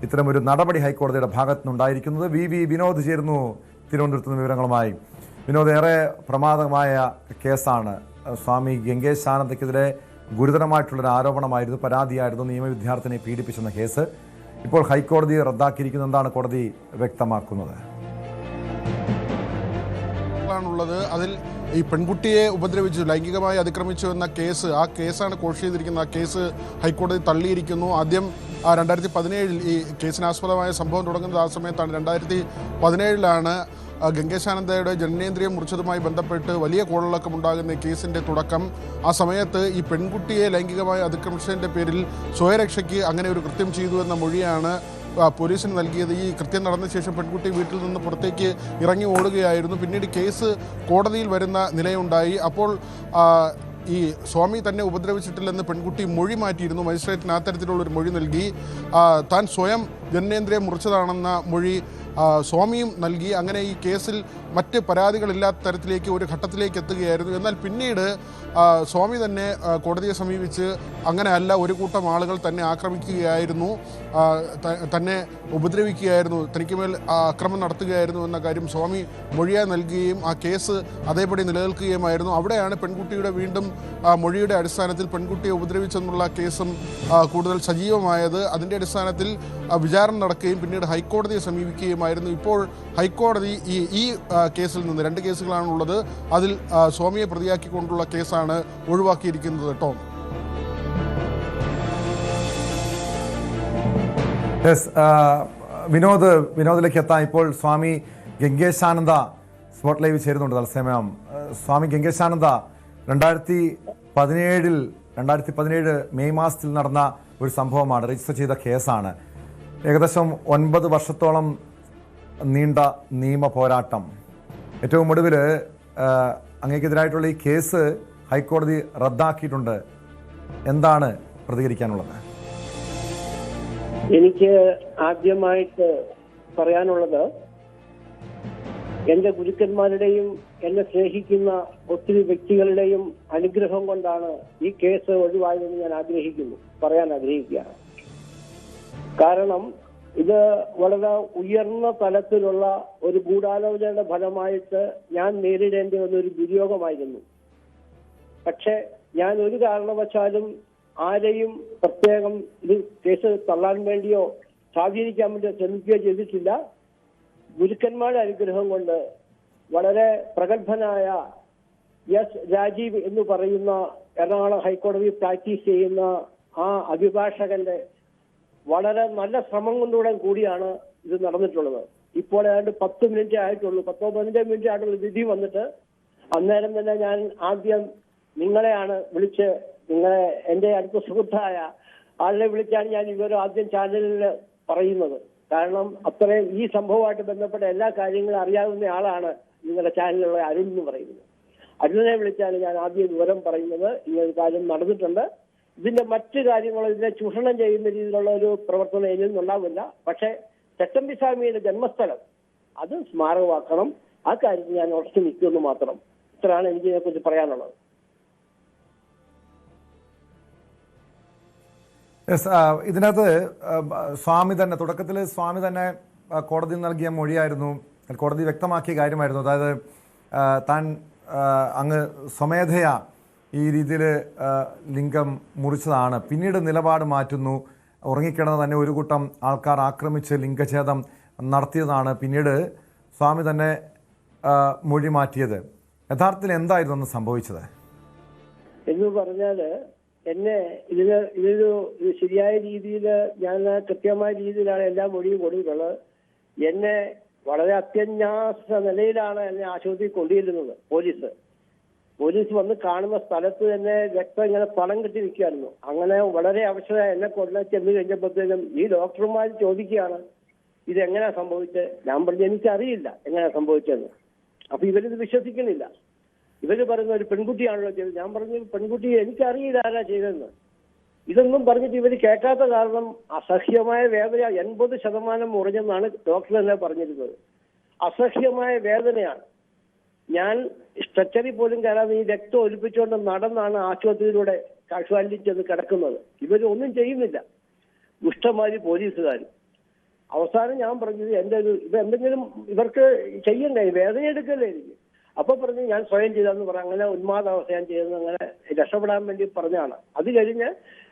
ഇത്തരമൊരു നടപടി ഹൈക്കോടതിയുടെ ഭാഗത്തു നിന്നുണ്ടായിരിക്കുന്നത്. വി വിനോദ് ചേരുന്നു തിരുവനന്തപുരത്ത് നിന്ന് വിവരങ്ങളുമായി. വിനോദ്, ഏറെ പ്രമാദമായ കേസാണ്. സ്വാമി ഗംഗേശാനന്ദയ്ക്കെതിരെ ഗുരുതരമായിട്ടുള്ളൊരു ആരോപണമായിരുന്നു, പരാതിയായിരുന്നു നിയമ വിദ്യാർത്ഥിനെ പീഡിപ്പിച്ചെന്ന കേസ്. ഇപ്പോൾ ഹൈക്കോടതി റദ്ദാക്കിയിരിക്കുന്നു. എന്താണ് കോടതി വ്യക്തമാക്കുന്നത്? ുള്ളത് അതിൽ ഈ പെൺകുട്ടിയെ ഉപദ്രവിച്ചു, ലൈംഗികമായി അതിക്രമിച്ചു എന്ന കേസ്, ആ കേസാണ് കോഷ് ചെയ്തിരിക്കുന്നത്. ആ കേസ് ഹൈക്കോടതി തള്ളിയിരിക്കുന്നു. ആദ്യം 2017 ഈ കേസിനാസ്പദമായ സംഭവം തുടങ്ങുന്നത് ആ സമയത്താണ്. 2017 ഗംഗേശാനന്ദയുടെ ജനനേന്ദ്രിയം മുറിച്ചതുമായി ബന്ധപ്പെട്ട് വലിയ കോളിളക്കമുണ്ടാകുന്ന കേസിൻ്റെ തുടക്കം. ആ സമയത്ത് ഈ പെൺകുട്ടിയെ ലൈംഗികമായി അതിക്രമിച്ചതിൻ്റെ പേരിൽ സ്വയരക്ഷയ്ക്ക് അങ്ങനെ ഒരു കൃത്യം ചെയ്തു എന്ന മൊഴിയാണ് പോലീസിന് നൽകിയത്. ഈ കൃത്യം നടന്ന ശേഷം പെൺകുട്ടി വീട്ടിൽ നിന്ന് പുറത്തേക്ക് ഇറങ്ങി ഓടുകയായിരുന്നു. പിന്നീട് കേസ് കോടതിയിൽ വരുന്ന നിലയുണ്ടായി. അപ്പോൾ ഈ സ്വാമി തന്നെ ഉപദ്രവിച്ചിട്ടില്ലെന്ന് പെൺകുട്ടി മൊഴി മാറ്റിയിരുന്നു. മജിസ്ട്രേറ്റിന് അത്തരത്തിലുള്ളൊരു മൊഴി നൽകി. താൻ സ്വയം ജനനേന്ദ്രിയം മുറിച്ചതാണെന്ന മൊഴി സ്വാമിയും നൽകി. അങ്ങനെ ഈ കേസിൽ മറ്റ് പരാതികളില്ലാത്ത തരത്തിലേക്ക് ഒരു ഘട്ടത്തിലേക്ക് എത്തുകയായിരുന്നു. എന്നാൽ പിന്നീട് സ്വാമി തന്നെ കോടതിയെ സമീപിച്ച് അങ്ങനെയല്ല, ഒരു കൂട്ടം ആളുകൾ തന്നെ ആക്രമിക്കുകയായിരുന്നു, തന്നെ ഉപദ്രവിക്കുകയായിരുന്നു, തനിക്ക് മേൽ ആക്രമണം നടത്തുകയായിരുന്നു എന്ന കാര്യം സ്വാമി മൊഴിയായി നൽകുകയും ആ കേസ് അതേപടി നിലനിൽക്കുകയുമായിരുന്നു. അവിടെയാണ് പെൺകുട്ടിയുടെ വീണ്ടും മൊഴിയുടെ അടിസ്ഥാനത്തിൽ പെൺകുട്ടിയെ ഉപദ്രവിച്ചെന്നുള്ള കേസും കൂടുതൽ സജീവമായത്. അതിൻ്റെ അടിസ്ഥാനത്തിൽ വിചാരണ നടക്കുകയും പിന്നീട് ഹൈക്കോടതിയെ സമീപിക്കുകയുമായിരുന്നു. ഇപ്പോൾ ഹൈക്കോടതി ഈ കേസിൽ നിന്ന് 2 കേസുകളാണുള്ളത്. അതിൽ സ്വാമിയെ പ്രതിയാക്കിക്കൊണ്ടുള്ള കേസാണ് ഒഴിവാക്കിയിരിക്കുന്നത്. ടോം, വിനോദിലേക്ക് എത്താം. ഇപ്പോൾ സ്വാമി ഗംഗേശാനന്ദ സ്പോട്ട് ലൈവ് ചേരുന്നുണ്ട് തത്സമയം. സ്വാമി ഗംഗേശാനന്ദ 2017 മെയ് മാസത്തിൽ നടന്ന ഒരു സംഭവമാണ്, രജിസ്റ്റർ ചെയ്ത കേസാണ്. ഏകദേശം 9 വർഷത്തോളം നീണ്ട നിയമ പോരാട്ടം. ഏറ്റവും ഒടുവിൽ അങ്ങേക്കെതിരായിട്ടുള്ള ഈ കേസ് ഹൈക്കോടതി റദ്ദാക്കിയിട്ടുണ്ട്. എന്താണ് പ്രതികരിക്കാനുള്ളത്? എനിക്ക് ആദ്യമായിട്ട് പറയാനുള്ളത്, എന്റെ ഗുരുക്കന്മാരുടെയും എന്നെ സ്നേഹിക്കുന്ന ഒത്തിരി വ്യക്തികളുടെയും അനുഗ്രഹം കൊണ്ടാണ് ഈ കേസ് ഒഴിവായതെന്ന് ഞാൻ പറയാൻ ആഗ്രഹിക്കുകയാണ്. കാരണം ഇത് വളരെ ഉയർന്ന തലത്തിലുള്ള ഒരു ഗൂഢാലോചനയുടെ ഫലമായിട്ട് ഞാൻ നേരിടേണ്ടി വന്ന ഒരു ദുര്യോഗമായിരുന്നു. പക്ഷെ ഞാൻ ഒരു കാരണവശാലും ആരെയും പ്രത്യേകം ഇത് കേസ് തള്ളാൻ വേണ്ടിയോ സ്വാധീനിക്കാൻ വേണ്ടിയോ ശ്രമിക്കുകയോ ചെയ്തിട്ടില്ല. ഗുരുക്കന്മാരുടെ അനുഗ്രഹം കൊണ്ട് വളരെ പ്രഗത്ഭനായ എസ് രാജീവ് എന്ന് പറയുന്ന എറണാകുളം ഹൈക്കോടതി പ്രാക്ടീസ് ചെയ്യുന്ന ആ അഭിഭാഷകന്റെ വളരെ നല്ല ശ്രമം കൂടിയാണ് ഇത് നടന്നിട്ടുള്ളത്. ഇപ്പോൾ ഏതാണ്ട് 10 മിനിറ്റ് ആയിട്ടുള്ളൂ, 10-15 മിനിറ്റ് ആയിട്ടുള്ള വിധി വന്നിട്ട്. അന്നേരം തന്നെ ഞാൻ ആദ്യം നിങ്ങളെയാണ് വിളിച്ച്, നിങ്ങളെ എന്റെ അടുത്ത സുഹൃത്തായ ആളിനെ വിളിച്ചാണ് ഞാൻ ഇവർ ആദ്യം ചാനലിൽ പറയുന്നത്. കാരണം അത്രയും ഈ സംഭവമായിട്ട് ബന്ധപ്പെട്ട എല്ലാ കാര്യങ്ങളും അറിയാവുന്ന ആളാണ് നിങ്ങളുടെ ചാനലിലുള്ള അരുൺ എന്ന് പറയുന്നത്. അരുണിനെ വിളിച്ചാണ് ഞാൻ ആദ്യം വിവരം പറയുന്നത്. ഇങ്ങനൊരു കാര്യം നടന്നിട്ടുണ്ട്, ഇതിന്റെ മറ്റു കാര്യങ്ങൾ ഇതിനെ ചൂഷണം ചെയ്യുന്ന രീതിയിലുള്ള ഒരു പ്രവർത്തനം ഇതിൽ ഉണ്ടാവില്ല. പക്ഷെ ചട്ടമ്പിസ്വാമിയുടെ ജന്മസ്ഥലം അത് സ്മാരകമാക്കണം. ആ കാര്യത്തിൽ ഞാൻ ഉറച്ചു നിൽക്കുമെന്ന് മാത്രം. ഇത്രയാണ് എനിക്ക് ഇതിനെക്കുറിച്ച് പറയാനുള്ളത്. ഇതിനകത്ത് സ്വാമി തന്നെ തുടക്കത്തിൽ സ്വാമി തന്നെ കോടതിയിൽ നൽകിയ മൊഴിയായിരുന്നു, കോടതി വ്യക്തമാക്കിയ കാര്യമായിരുന്നു. അതായത് താൻ അങ്ങ് സ്വമേധയാ ഈ രീതിയിൽ ലിംഗം മുറിച്ചതാണ്, പിന്നീട് നിലപാട് മാറ്റുന്നു, ഉറങ്ങിക്കിടന്ന് തന്നെ ഒരു കൂട്ടം ആൾക്കാർ ആക്രമിച്ച് ലിംഗഛേദം നടത്തിയതാണ് പിന്നീട് സ്വാമി തന്നെ മൊഴി മാറ്റിയത്. യഥാർത്ഥത്തിൽ എന്തായിരുന്നു അന്ന് സംഭവിച്ചത് എന്ന് പറഞ്ഞാല് എന്നെ ഇതൊരു ശരിയായ രീതിയിൽ ഞാൻ കൃത്യമായ രീതിയിലാണ് എല്ലാ മൊഴിയും കൊടുത്തിട്ടുള്ളത്. എന്നെ വളരെ അത്യന്യാസ നിലയിലാണ് എന്നെ ആശുപത്രിയിൽ കൊണ്ടുവരുന്നത്. പോലീസ് വന്ന് കാണുന്ന സ്ഥലത്ത് തന്നെ രക്തം ഇങ്ങനെ പണം കെട്ടി നിൽക്കുകയായിരുന്നു. അങ്ങനെ വളരെ അവശത എന്നെ കൊണ്ടുവന്ന് ചെന്ന് കഴിഞ്ഞപ്പോഴത്തേനും ഈ ഡോക്ടർമാർ ചോദിക്കുകയാണ് ഇതെങ്ങനെയാ സംഭവിച്ചത്. ഞാൻ പറഞ്ഞു എനിക്കറിയില്ല എങ്ങനെയാ സംഭവിച്ചതെന്ന്. അപ്പൊ ഇവരിത് വിശ്വസിക്കുന്നില്ല. ഇവര് പറയുന്ന ഒരു പെൺകുട്ടിയാണല്ലോ ചെയ്തത്. ഞാൻ പറഞ്ഞു പെൺകുട്ടി എനിക്കറിയില്ല ആരാ ചെയ്തതെന്ന്. ഇതൊന്നും പറഞ്ഞിട്ട് ഇവര് കേൾക്കാത്ത കാരണം അസഹ്യമായ വേദന 80% മുറിഞ്ഞെന്നാണ് ഡോക്ടർ തന്നെ പറഞ്ഞിരുന്നത്. അസഹ്യമായ വേദനയാണ്. ഞാൻ സ്ട്രെച്ചറിൽ പോലും കയറാതെ ഈ രക്തം ഒലിപ്പിച്ചുകൊണ്ട് നടന്നാണ് ആശുപത്രിയിലൂടെ കാഷ്വാലിറ്റി ചെന്ന് കിടക്കുന്നത്. ഇവരൊന്നും ചെയ്യുന്നില്ല, ദുഷ്ടന്മാര് പോലീസുകാർ. അവസാനം ഞാൻ പറഞ്ഞത് എന്തെങ്കിലും ഇവർക്ക് ചെയ്യണ്ടേ, വേദന എടുക്കല്ലേ എനിക്ക്. അപ്പൊ പറഞ്ഞു ഞാൻ സ്വയം ചെയ്താന്ന് പറഞ്ഞു. അങ്ങനെ ഉന്മാദാവസ്ഥ ഞാൻ ചെയ്തെന്ന് അങ്ങനെ രക്ഷപ്പെടാൻ വേണ്ടി പറഞ്ഞാണ്. അത് കഴിഞ്ഞ്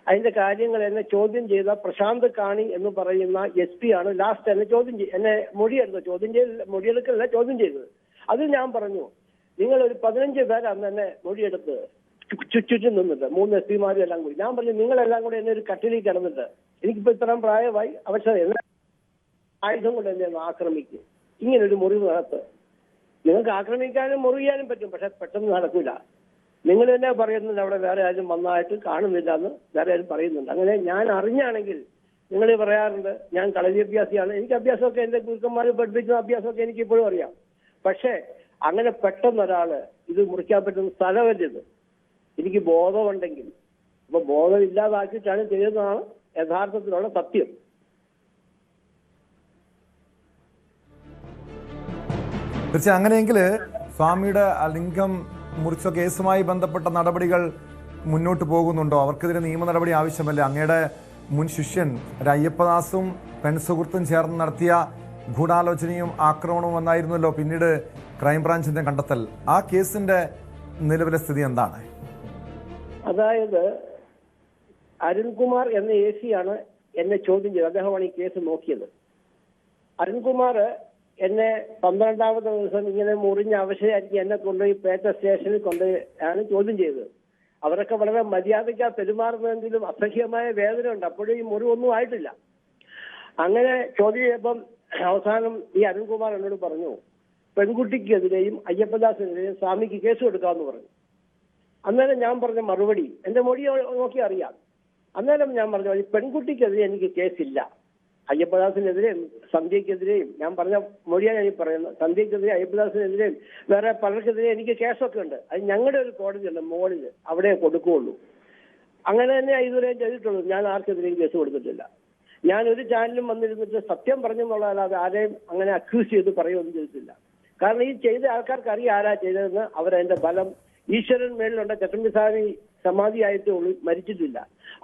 അതിന്റെ കാര്യങ്ങൾ എന്നെ ചോദ്യം ചെയ്ത പ്രശാന്ത് കാണി എന്ന് പറയുന്ന SP ആണ് ലാസ്റ്റ് എന്നെ മൊഴിയെടുത്തത്. മൊഴിയെടുക്കല്ല, ചോദ്യം ചെയ്തത്. അത് ഞാൻ പറഞ്ഞു നിങ്ങൾ ഒരു 15 പേര് അന്ന് എന്നെ മൊഴിയെടുത്ത് ചുറ്റും നിന്നിട്ട് 3 SP-മാരും എല്ലാം കൂടി. ഞാൻ പറഞ്ഞു നിങ്ങളെല്ലാം കൂടി എന്നെ ഒരു കട്ടിലേക്ക് കിടന്നിട്ട് എനിക്കിപ്പോ ഇത്രയും പ്രായമായി അവശത ആയുധം കൊണ്ട് എന്നെ ആക്രമിക്കും. ഇങ്ങനൊരു മുറിവിനകത്ത് നിങ്ങൾക്ക് ആക്രമിക്കാനും മുറിയാനും പറ്റും, പക്ഷെ പെട്ടെന്ന് നടക്കില്ല. നിങ്ങൾ തന്നെ പറയുന്നത് അവിടെ വേറെ ആരും വന്നതായിട്ട് കാണുന്നില്ല എന്ന് വേറെ ആരും പറയുന്നുണ്ട്. അങ്ങനെ ഞാൻ അറിഞ്ഞാണെങ്കിൽ നിങ്ങൾ പറയാറുണ്ട് ഞാൻ കളരി അഭ്യാസിയാണ്, എനിക്ക് അഭ്യാസമൊക്കെ എന്റെ ഗുരുക്കന്മാർ പഠിപ്പിക്കുന്ന അഭ്യാസമൊക്കെ എനിക്ക് ഇപ്പോഴും അറിയാം. പക്ഷെ അങ്ങനെ പെട്ടെന്നൊരാള് ഇത് മുറിക്കാൻ പറ്റുന്ന സ്ഥലമല്ലത്. എനിക്ക് ബോധമുണ്ടെങ്കിൽ, അപ്പൊ ബോധമില്ലാതാക്കിയിട്ടാണ് ചെയ്തതാണ് യഥാർത്ഥത്തിലുള്ള സത്യം. തീർച്ചയായും അങ്ങനെയെങ്കിൽ സ്വാമിയുടെ ലിംഗം മുറിച്ച കേസുമായി ബന്ധപ്പെട്ട നടപടികൾ മുന്നോട്ട് പോകുന്നുണ്ടോ? അവർക്കെതിരെ നിയമ നടപടി ആവശ്യമല്ലേ? അങ്ങയുടെ മുൻ ശിഷ്യൻ അയ്യപ്പദാസും പെൺസുഹൃത്തും ചേർന്ന് നടത്തിയ ഗൂഢാലോചനയും ആക്രമണവും എന്നായിരുന്നല്ലോ പിന്നീട് ക്രൈംബ്രാഞ്ചിന്റെ കണ്ടെത്തൽ. ആ കേസിന്റെ നിലവിലെ സ്ഥിതി എന്താണ്? അതായത് അരുൺകുമാർ എന്ന AC ആണ് എന്നെ ചോദ്യം ചെയ്തത്. അദ്ദേഹമാണ് ഈ കേസ് നോക്കിയത്. അരുൺകുമാർ എന്നെ 12ാമത്തെ ദിവസം ഇങ്ങനെ മുറിഞ്ഞ അവശയായിരിക്കും എന്നെ കൊണ്ടുപോയി പേറ്റ സ്റ്റേഷനിൽ കൊണ്ടുപോയാണ് ചോദ്യം ചെയ്തത്. അവരൊക്കെ വളരെ മര്യാദയ്ക്കാ പെരുമാറുന്നതെങ്കിലും അസഹ്യമായ വേദന ഉണ്ട്. അപ്പോഴും ഈ മുറിവൊന്നും ആയിട്ടില്ല. അങ്ങനെ ചോദ്യം ചെയ്തപ്പം അവസാനം ഈ അരുൺകുമാർ എന്നോട് പറഞ്ഞു പെൺകുട്ടിക്കെതിരെയും അയ്യപ്പദാസിനെതിരെയും സ്വാമിക്ക് കേസ് കൊടുക്കാമെന്ന് പറഞ്ഞു. അന്നേരം ഞാൻ പറഞ്ഞ മറുപടി എന്റെ മൊഴി നോക്കി അറിയാം. അന്നേരം ഞാൻ പറഞ്ഞു ഈ പെൺകുട്ടിക്കെതിരെ എനിക്ക് കേസില്ല, അയ്യപ്പദാസിനെതിരെയും സന്ധ്യക്കെതിരെയും ഞാൻ പറഞ്ഞ മൊഴിയാണ് ഞാൻ പറയുന്നത്. സന്ധ്യക്കെതിരെ അയ്യപ്പദാസിനെതിരെയും വേറെ പലർക്കെതിരെ എനിക്ക് കേസൊക്കെ ഉണ്ട്. അത് ഞങ്ങളുടെ ഒരു കോടതിയുണ്ട് മോളിൽ, അവിടെ കൊടുക്കുകയുള്ളൂ. അങ്ങനെ തന്നെ ഇതുവരെ ചെയ്തിട്ടുള്ളൂ. ഞാൻ ആർക്കെതിരെയും കേസ് കൊടുത്തിട്ടില്ല. ഞാൻ ഒരു ചാനലും വന്നിരുന്നിട്ട് സത്യം പറഞ്ഞെന്നുള്ളതല്ലാതെ ആരെയും അങ്ങനെ അക്യൂസ് ചെയ്ത് പറയുകയൊന്നും ചെയ്തിട്ടില്ല. കാരണം ഈ ചെയ്ത ആൾക്കാർക്ക് അറിയാം ആരാ ചെയ്തതെന്ന്. അവരതിന്റെ ഫലം ഈശ്വരൻ മേളിലുണ്ട്. ചട്ടമ്പിസ്വാമി സമാധിയായിട്ടേ ഉള്ളൂ, മരിച്ചിട്ടില്ല.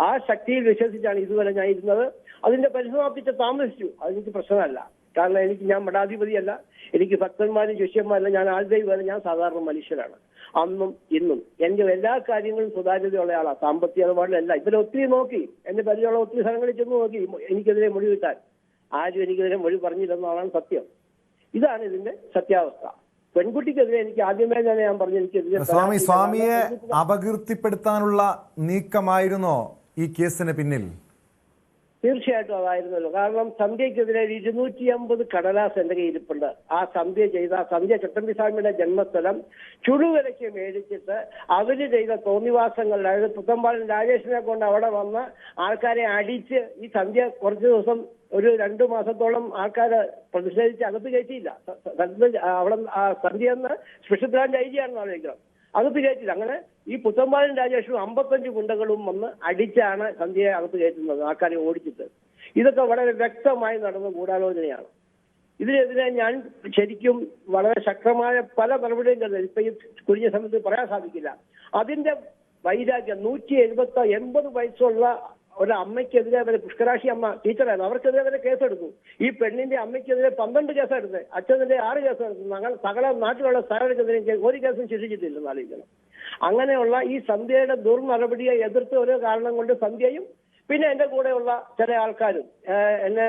ആ ശക്തിയിൽ വിശ്വസിച്ചാണ് ഇതുവരെ ഞാൻ ഇരുന്നത്. അതിന്റെ പരിസമാപ്തിച്ച് താമസിച്ചു, അതെനിക്ക് പ്രശ്നമല്ല. കാരണം ഞാൻ മഠാധിപതിയല്ല, എനിക്ക് ഭക്തന്മാരും ശിഷ്യന്മാരല്ല, ഞാൻ ആൾദൈവമല്ല, ഞാൻ സാധാരണ മനുഷ്യരാണ്. അന്നും ഇന്നും എന്റെ എല്ലാ കാര്യങ്ങളും സുതാര്യതയുള്ള ആളാണ്. സാമ്പത്തിക ഇടപാടിലല്ല. ഇവരെ ഒത്തിരി നോക്കി, എന്റെ പരിചയമുള്ള ഒത്തിരി സ്ഥലങ്ങളിൽ ചെന്ന് നോക്കി എനിക്കെതിരെ മൊഴി കിട്ടാൻ. ആരും എനിക്കെതിരെ മൊഴി പറഞ്ഞില്ലെന്നാണ് സത്യം. ഇതാണ് ഇതിന്റെ സത്യാവസ്ഥ. പെൺകുട്ടിക്കെതിരെ എനിക്ക് ആദ്യമേ തന്നെ ഞാൻ പറഞ്ഞു എനിക്കെതിരെ സ്വാമിയെ അപകീർത്തിപ്പെടുത്താനുള്ള നീക്കമായിരുന്നോ ഈ കേസിന് പിന്നിൽ? തീർച്ചയായിട്ടും അതായിരുന്നല്ലോ. കാരണം സന്ധ്യക്കെതിരെ 250 കടലാസ് എന്റെ കയ്യിലിപ്പുണ്ട്. ആ സന്ധ്യ ചട്ടമ്പിസ്വാമിയുടെ ജന്മസ്ഥലം ചുടുവിലയ്ക്ക് മേടിച്ചിട്ട് അവര് ചെയ്ത തോന്നിവാസങ്ങൾ, അതായത് പുത്തമ്പാലൻ രാജേഷിനെ കൊണ്ട് അവിടെ വന്ന് ആൾക്കാരെ അടിച്ച് ഈ സന്ധ്യ കുറച്ച് ദിവസം ഒരു 2 മാസത്തോളം ആൾക്കാരെ പ്രതിഷേധിച്ച് അകത്ത് കയറ്റിയില്ല. അവിടെ സന്ധ്യ എന്ന് സ്പെഷ്യൽ ബ്രാഞ്ച് ഐ ജി ആണെന്ന് ആലോചിക്കണം, അകത്ത് കയറ്റില്ല. അങ്ങനെ ഈ പുത്തമ്പാലൻ രാജേഷും 55 ഗുണ്ടകളും വന്ന് അടിച്ചാണ് സന്ധ്യയെ അകത്ത് കയറ്റുന്നത്, ആൾക്കാരെ ഓടിച്ചിട്ട്. ഇതൊക്കെ വളരെ വ്യക്തമായി നടന്ന ഗൂഢാലോചനയാണ്. ഇതിനെതിരെ ഞാൻ ശരിക്കും വളരെ ശക്തമായ പല നടപടിയും കരുതൽ ഇപ്പൊ ഈ കുറിഞ്ഞ സമയത്ത് പറയാൻ സാധിക്കില്ല. അതിന്റെ വൈരാഗ്യം 180 വയസ്സുള്ള ഒരമ്മയ്ക്കെതിരെ അവരെ പുഷ്കരാശി അമ്മ ടീച്ചറായിരുന്നു, അവർക്കെതിരെ അവരെ കേസെടുത്തു. ഈ പെണ്ണിന്റെ അമ്മയ്ക്കെതിരെ 12 കേസെടുത്ത്, അച്ഛനെതിരെ 6 കേസെടുത്തു. ഞങ്ങൾ സകല നാട്ടിലുള്ള സ്ഥലങ്ങൾക്കെതിരെ ഒരു കേസും ശിക്ഷിച്ചിട്ടില്ലെന്ന് ആലോചിക്കണം. അങ്ങനെയുള്ള ഈ സന്ധ്യയുടെ ദുർനടപടിയെ എതിർത്ത് ഓരോ കാരണം കൊണ്ട് സന്ധ്യയും പിന്നെ എന്റെ കൂടെയുള്ള ചില ആൾക്കാരും എന്നെ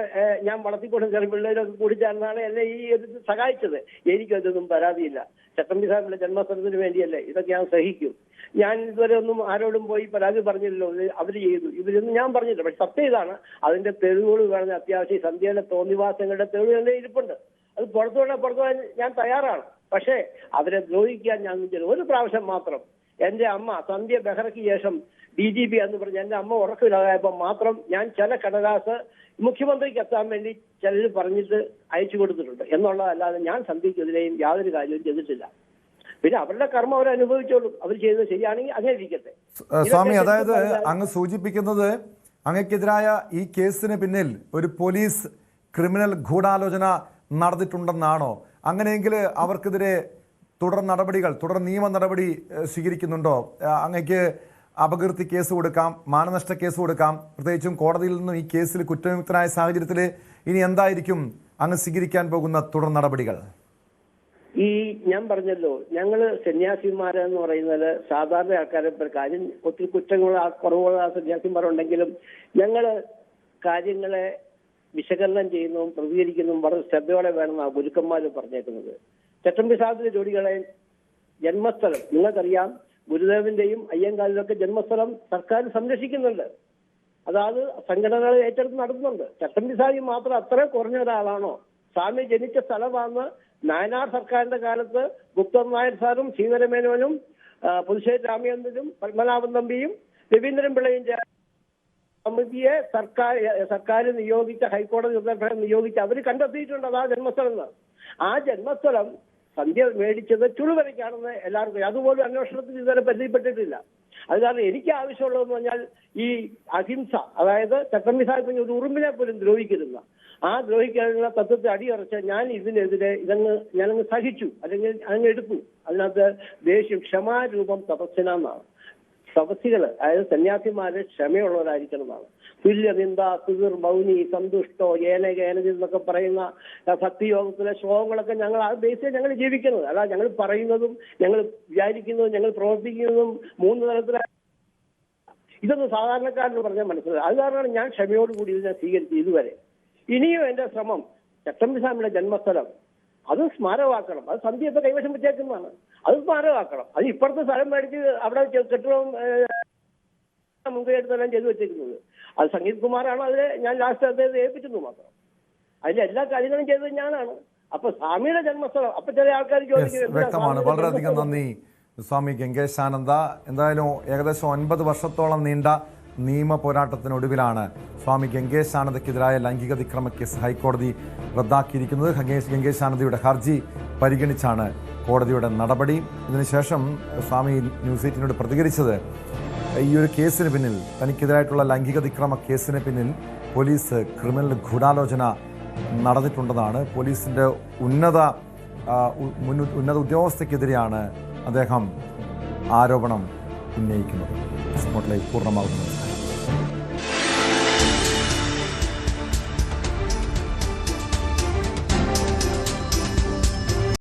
ഞാൻ വളർത്തിക്കൊണ്ട് ചെറിയ പിള്ളേരൊക്കെ കൂടി ചേർന്നാണ് എന്നെ ഈ എതിർത്ത് സഹായിച്ചത്. എനിക്കതൊന്നും പരാതിയില്ല. ചട്ടമ്പിസ്വാമിയുടെ ജന്മസ്ഥലത്തിന് വേണ്ടിയല്ലേ, ഇതൊക്കെ ഞാൻ സഹിക്കും. ഞാൻ ഇതുവരെ ഒന്നും ആരോടും പോയി പരാതി പറഞ്ഞില്ലല്ലോ, അവര് ചെയ്തു ഇവരൊന്നും ഞാൻ പറഞ്ഞില്ല. പക്ഷെ സത്യം ഇതാണ്, അതിന്റെ തെളിവുകൾ വേണമെന്ന് അത്യാവശ്യം സന്ധ്യയുടെ തോന്നിവാസങ്ങളുടെ തെളിവ് എന്റെ ഇരിപ്പുണ്ട്. അത് പുറത്തു ഞാൻ തയ്യാറാണ്. പക്ഷേ അവരെ ദ്രോഹിക്കാൻ ഞാൻ ഒരു പ്രാവശ്യം മാത്രം എന്റെ അമ്മ സന്ധ്യ ബെഹ്റയ്ക്ക് ശേഷം DGP എന്ന് പറഞ്ഞ് എന്റെ അമ്മ ഉറക്കില്ലാതായപ്പോൾ മാത്രം ഞാൻ ചില കടലാസ് മുഖ്യമന്ത്രിക്ക് എത്താൻ വേണ്ടി ചിലർ പറഞ്ഞിട്ട് അയച്ചു കൊടുത്തിട്ടുണ്ട് എന്നുള്ളതല്ലാതെ ഞാൻ സന്ധ്യക്കെതിരെയും യാതൊരു കാര്യവും ചെയ്തിട്ടില്ല. പിന്നെ അവരുടെ കർമ്മം അവർ അനുഭവിച്ചോളും. അവർ ചെയ്തത് ശരിയാണെങ്കിൽ അങ്ങനെ ഇരിക്കട്ടെ. സ്വാമി, അതായത് അങ്ങ് സൂചിപ്പിക്കുന്നത് അങ്ങക്കെതിരായ ഈ കേസിന് പിന്നിൽ ഒരു പോലീസ് ക്രിമിനൽ ഗൂഢാലോചന നടന്നിട്ടുണ്ടെന്നാണോ? അങ്ങനെയെങ്കിൽ അവർക്കെതിരെ തുടർ നിയമ നടപടി സ്വീകരിക്കുന്നുണ്ടോ? അങ്ങക്ക് അപകീർത്തി കേസ് കൊടുക്കാം, മാനനഷ്ട കേസ് കൊടുക്കാം. പ്രത്യേകിച്ചും കോടതിയിൽ നിന്നും ഈ കേസിൽ കുറ്റവിമുക്തനായ സാഹചര്യത്തിൽ ഇനി എന്തായിരിക്കും അങ്ങ് സ്വീകരിക്കാൻ പോകുന്ന തുടർ നടപടികൾ? ഈ ഞാൻ പറഞ്ഞല്ലോ, ഞങ്ങള് സന്യാസിമാരെന്ന് പറയുന്നത് സാധാരണ ആൾക്കാരെ കാര്യം ഒത്തിരി കുറ്റങ്ങളും കുറവുള്ള സന്യാസിമാരുണ്ടെങ്കിലും ഞങ്ങള് കാര്യങ്ങളെ വിശകലനം ചെയ്യുന്നതും പ്രതികരിക്കുന്നതും വളരെ ശ്രദ്ധയോടെ വേണമെന്നാണ് ഗുരുക്കന്മാർ പറഞ്ഞേക്കുന്നത്. ചട്ടമ്പിസ്വാമിയുടെ ജോഡികളെ ജന്മസ്ഥലം നിങ്ങൾക്കറിയാം, ഗുരുദേവന്റെയും അയ്യങ്കാലിലൊക്കെ ജന്മസ്ഥലം സർക്കാർ സംരക്ഷിക്കുന്നുണ്ട്. അതായത് സംഘടനകൾ ഏറ്റെടുത്ത് നടത്തുന്നുണ്ട്. ചട്ടമ്പിസ്വാമി മാത്രം അത്ര കുറഞ്ഞ ഒരാളാണോ? സ്വാമി ജനിച്ച സ്ഥലമാണ് നായനാർ സർക്കാരിന്റെ കാലത്ത് ഗുപ്തൻ നായർ സാറും ശ്രീധരമേനോനും പുതുശ്ശേരി രാമചന്ദ്രനും പത്മനാഭൻ തമ്പിയും രവീന്ദ്രൻ പിള്ളയും സമിതിയെ സർക്കാർ നിയോഗിച്ച ഹൈക്കോടതി നിയോഗിച്ച് അവർ കണ്ടെത്തിയിട്ടുണ്ട് അതാ ജന്മസ്ഥലം. ആ ജന്മസ്ഥലം സന്ധ്യ മേടിച്ചത് ചുളുവരയ്ക്കാണെന്ന് എല്ലാവർക്കും അതുപോലും അന്വേഷണത്തിൽ ഇതുവരെ പരിചയപ്പെട്ടിട്ടില്ല. അത് കാരണം എനിക്ക് ആവശ്യമുള്ളതെന്ന് പറഞ്ഞാൽ ഈ അഹിംസ, അതായത് ചട്ടമ്പിസ്വാമി ഒരു ഉറുമ്പിനെ പോലും ദ്രോഹിക്കരുന്ന ആ ദ്രോഹിക്കാനുള്ള തത്വത്തെ അടിയറച്ച് ഞാൻ ഇതിനെതിരെ ഞാനങ്ങ് സഹിച്ചു, അല്ലെങ്കിൽ അങ്ങ് എടുത്തു. അതിനകത്ത് ദേഷ്യം ക്ഷമാരൂപം തപസ്സിനാന്നാണ്. തപസ്സികള് അതായത് സന്യാസിമാര് ക്ഷമയുള്ളവരായിരിക്കണം എന്നാണ്. തുല്യനിന്ദ സുതിർ മൗനി സന്തുഷ്ടോ ഏനകേനതി എന്നൊക്കെ പറയുന്ന ഭക്തിയോഗത്തിലെ ശ്ലോകങ്ങളൊക്കെ ഞങ്ങൾ ആ ബേസിൽ ഞങ്ങൾ ജീവിക്കുന്നത്. അല്ല ഞങ്ങൾ പറയുന്നതും ഞങ്ങൾ വിചാരിക്കുന്നതും ഞങ്ങൾ പ്രവർത്തിക്കുന്നതും 3 തലത്തിലാണ്. ഇതൊന്നും സാധാരണക്കാരന് പറഞ്ഞാൽ മനസ്സിലായി. അത് കാരണമാണ് ഞാൻ ക്ഷമയോടുകൂടി ഇതിനെ സ്വീകരിച്ചത് ഇതുവരെ. ഇനിയും എന്റെ ശ്രമം ചട്ടമ്പിസ്വാമിയുടെ ജന്മസ്ഥലം അത് സ്മാരകമാക്കണം. അത് സന്ധ്യയൊക്കെ കൈവശം വെച്ചേക്കുന്നതാണ്. അത് സ്മാരകമാക്കണം. അത് ഇപ്പുറത്തെ സ്ഥലം മേടിച്ച് അവിടെ കെട്ടിടവും മുൻകൈയെടുത്തെല്ലാം ചെയ്തു വെച്ചിരിക്കുന്നത്. അത് സംഗീത് കുമാറാണ്. അതിൽ ഞാൻ ലാസ്റ്റ് അദ്ദേഹത്തെ ഏൽപ്പിച്ചെന്നു മാത്രം. അതിൽ എല്ലാ കാര്യങ്ങളും ചെയ്തത് ഞാനാണ്. അപ്പൊ സ്വാമിയുടെ ജന്മസ്ഥലം അപ്പൊ ചില ആൾക്കാർ വ്യക്തമാണ്. വളരെയധികം നന്ദി സ്വാമി ഗംഗേശാനന്ദ. എന്തായാലും ഏകദേശം 9 വർഷത്തോളം നീണ്ട നിയമ പോരാട്ടത്തിനൊടുവിലാണ് സ്വാമി ഗംഗേശാനന്ദയ്ക്കെതിരായ ലൈംഗിക അതിക്രമ കേസ് ഹൈക്കോടതി റദ്ദാക്കിയിരിക്കുന്നത്. ഗംഗേശാനന്ദയുടെ ഹർജി പരിഗണിച്ചാണ് കോടതിയുടെ നടപടി. ഇതിനുശേഷം സ്വാമി ന്യൂസ് 18നോട് പ്രതികരിച്ചത് ഈ ഒരു കേസിന് പിന്നിൽ, തനിക്കെതിരായിട്ടുള്ള ലൈംഗിക അതിക്രമ കേസിന് പിന്നിൽ പോലീസ് ക്രിമിനൽ ഗൂഢാലോചന നടന്നിട്ടുണ്ടെന്നാണ്. പോലീസിൻ്റെ ഉന്നത ഉദ്യോഗസ്ഥയ്ക്കെതിരെയാണ് അദ്ദേഹം ആരോപണം ഉന്നയിക്കുന്നത്. സ്പോട്ട്ലൈറ്റ് പൂർണ്ണമാകുന്നു.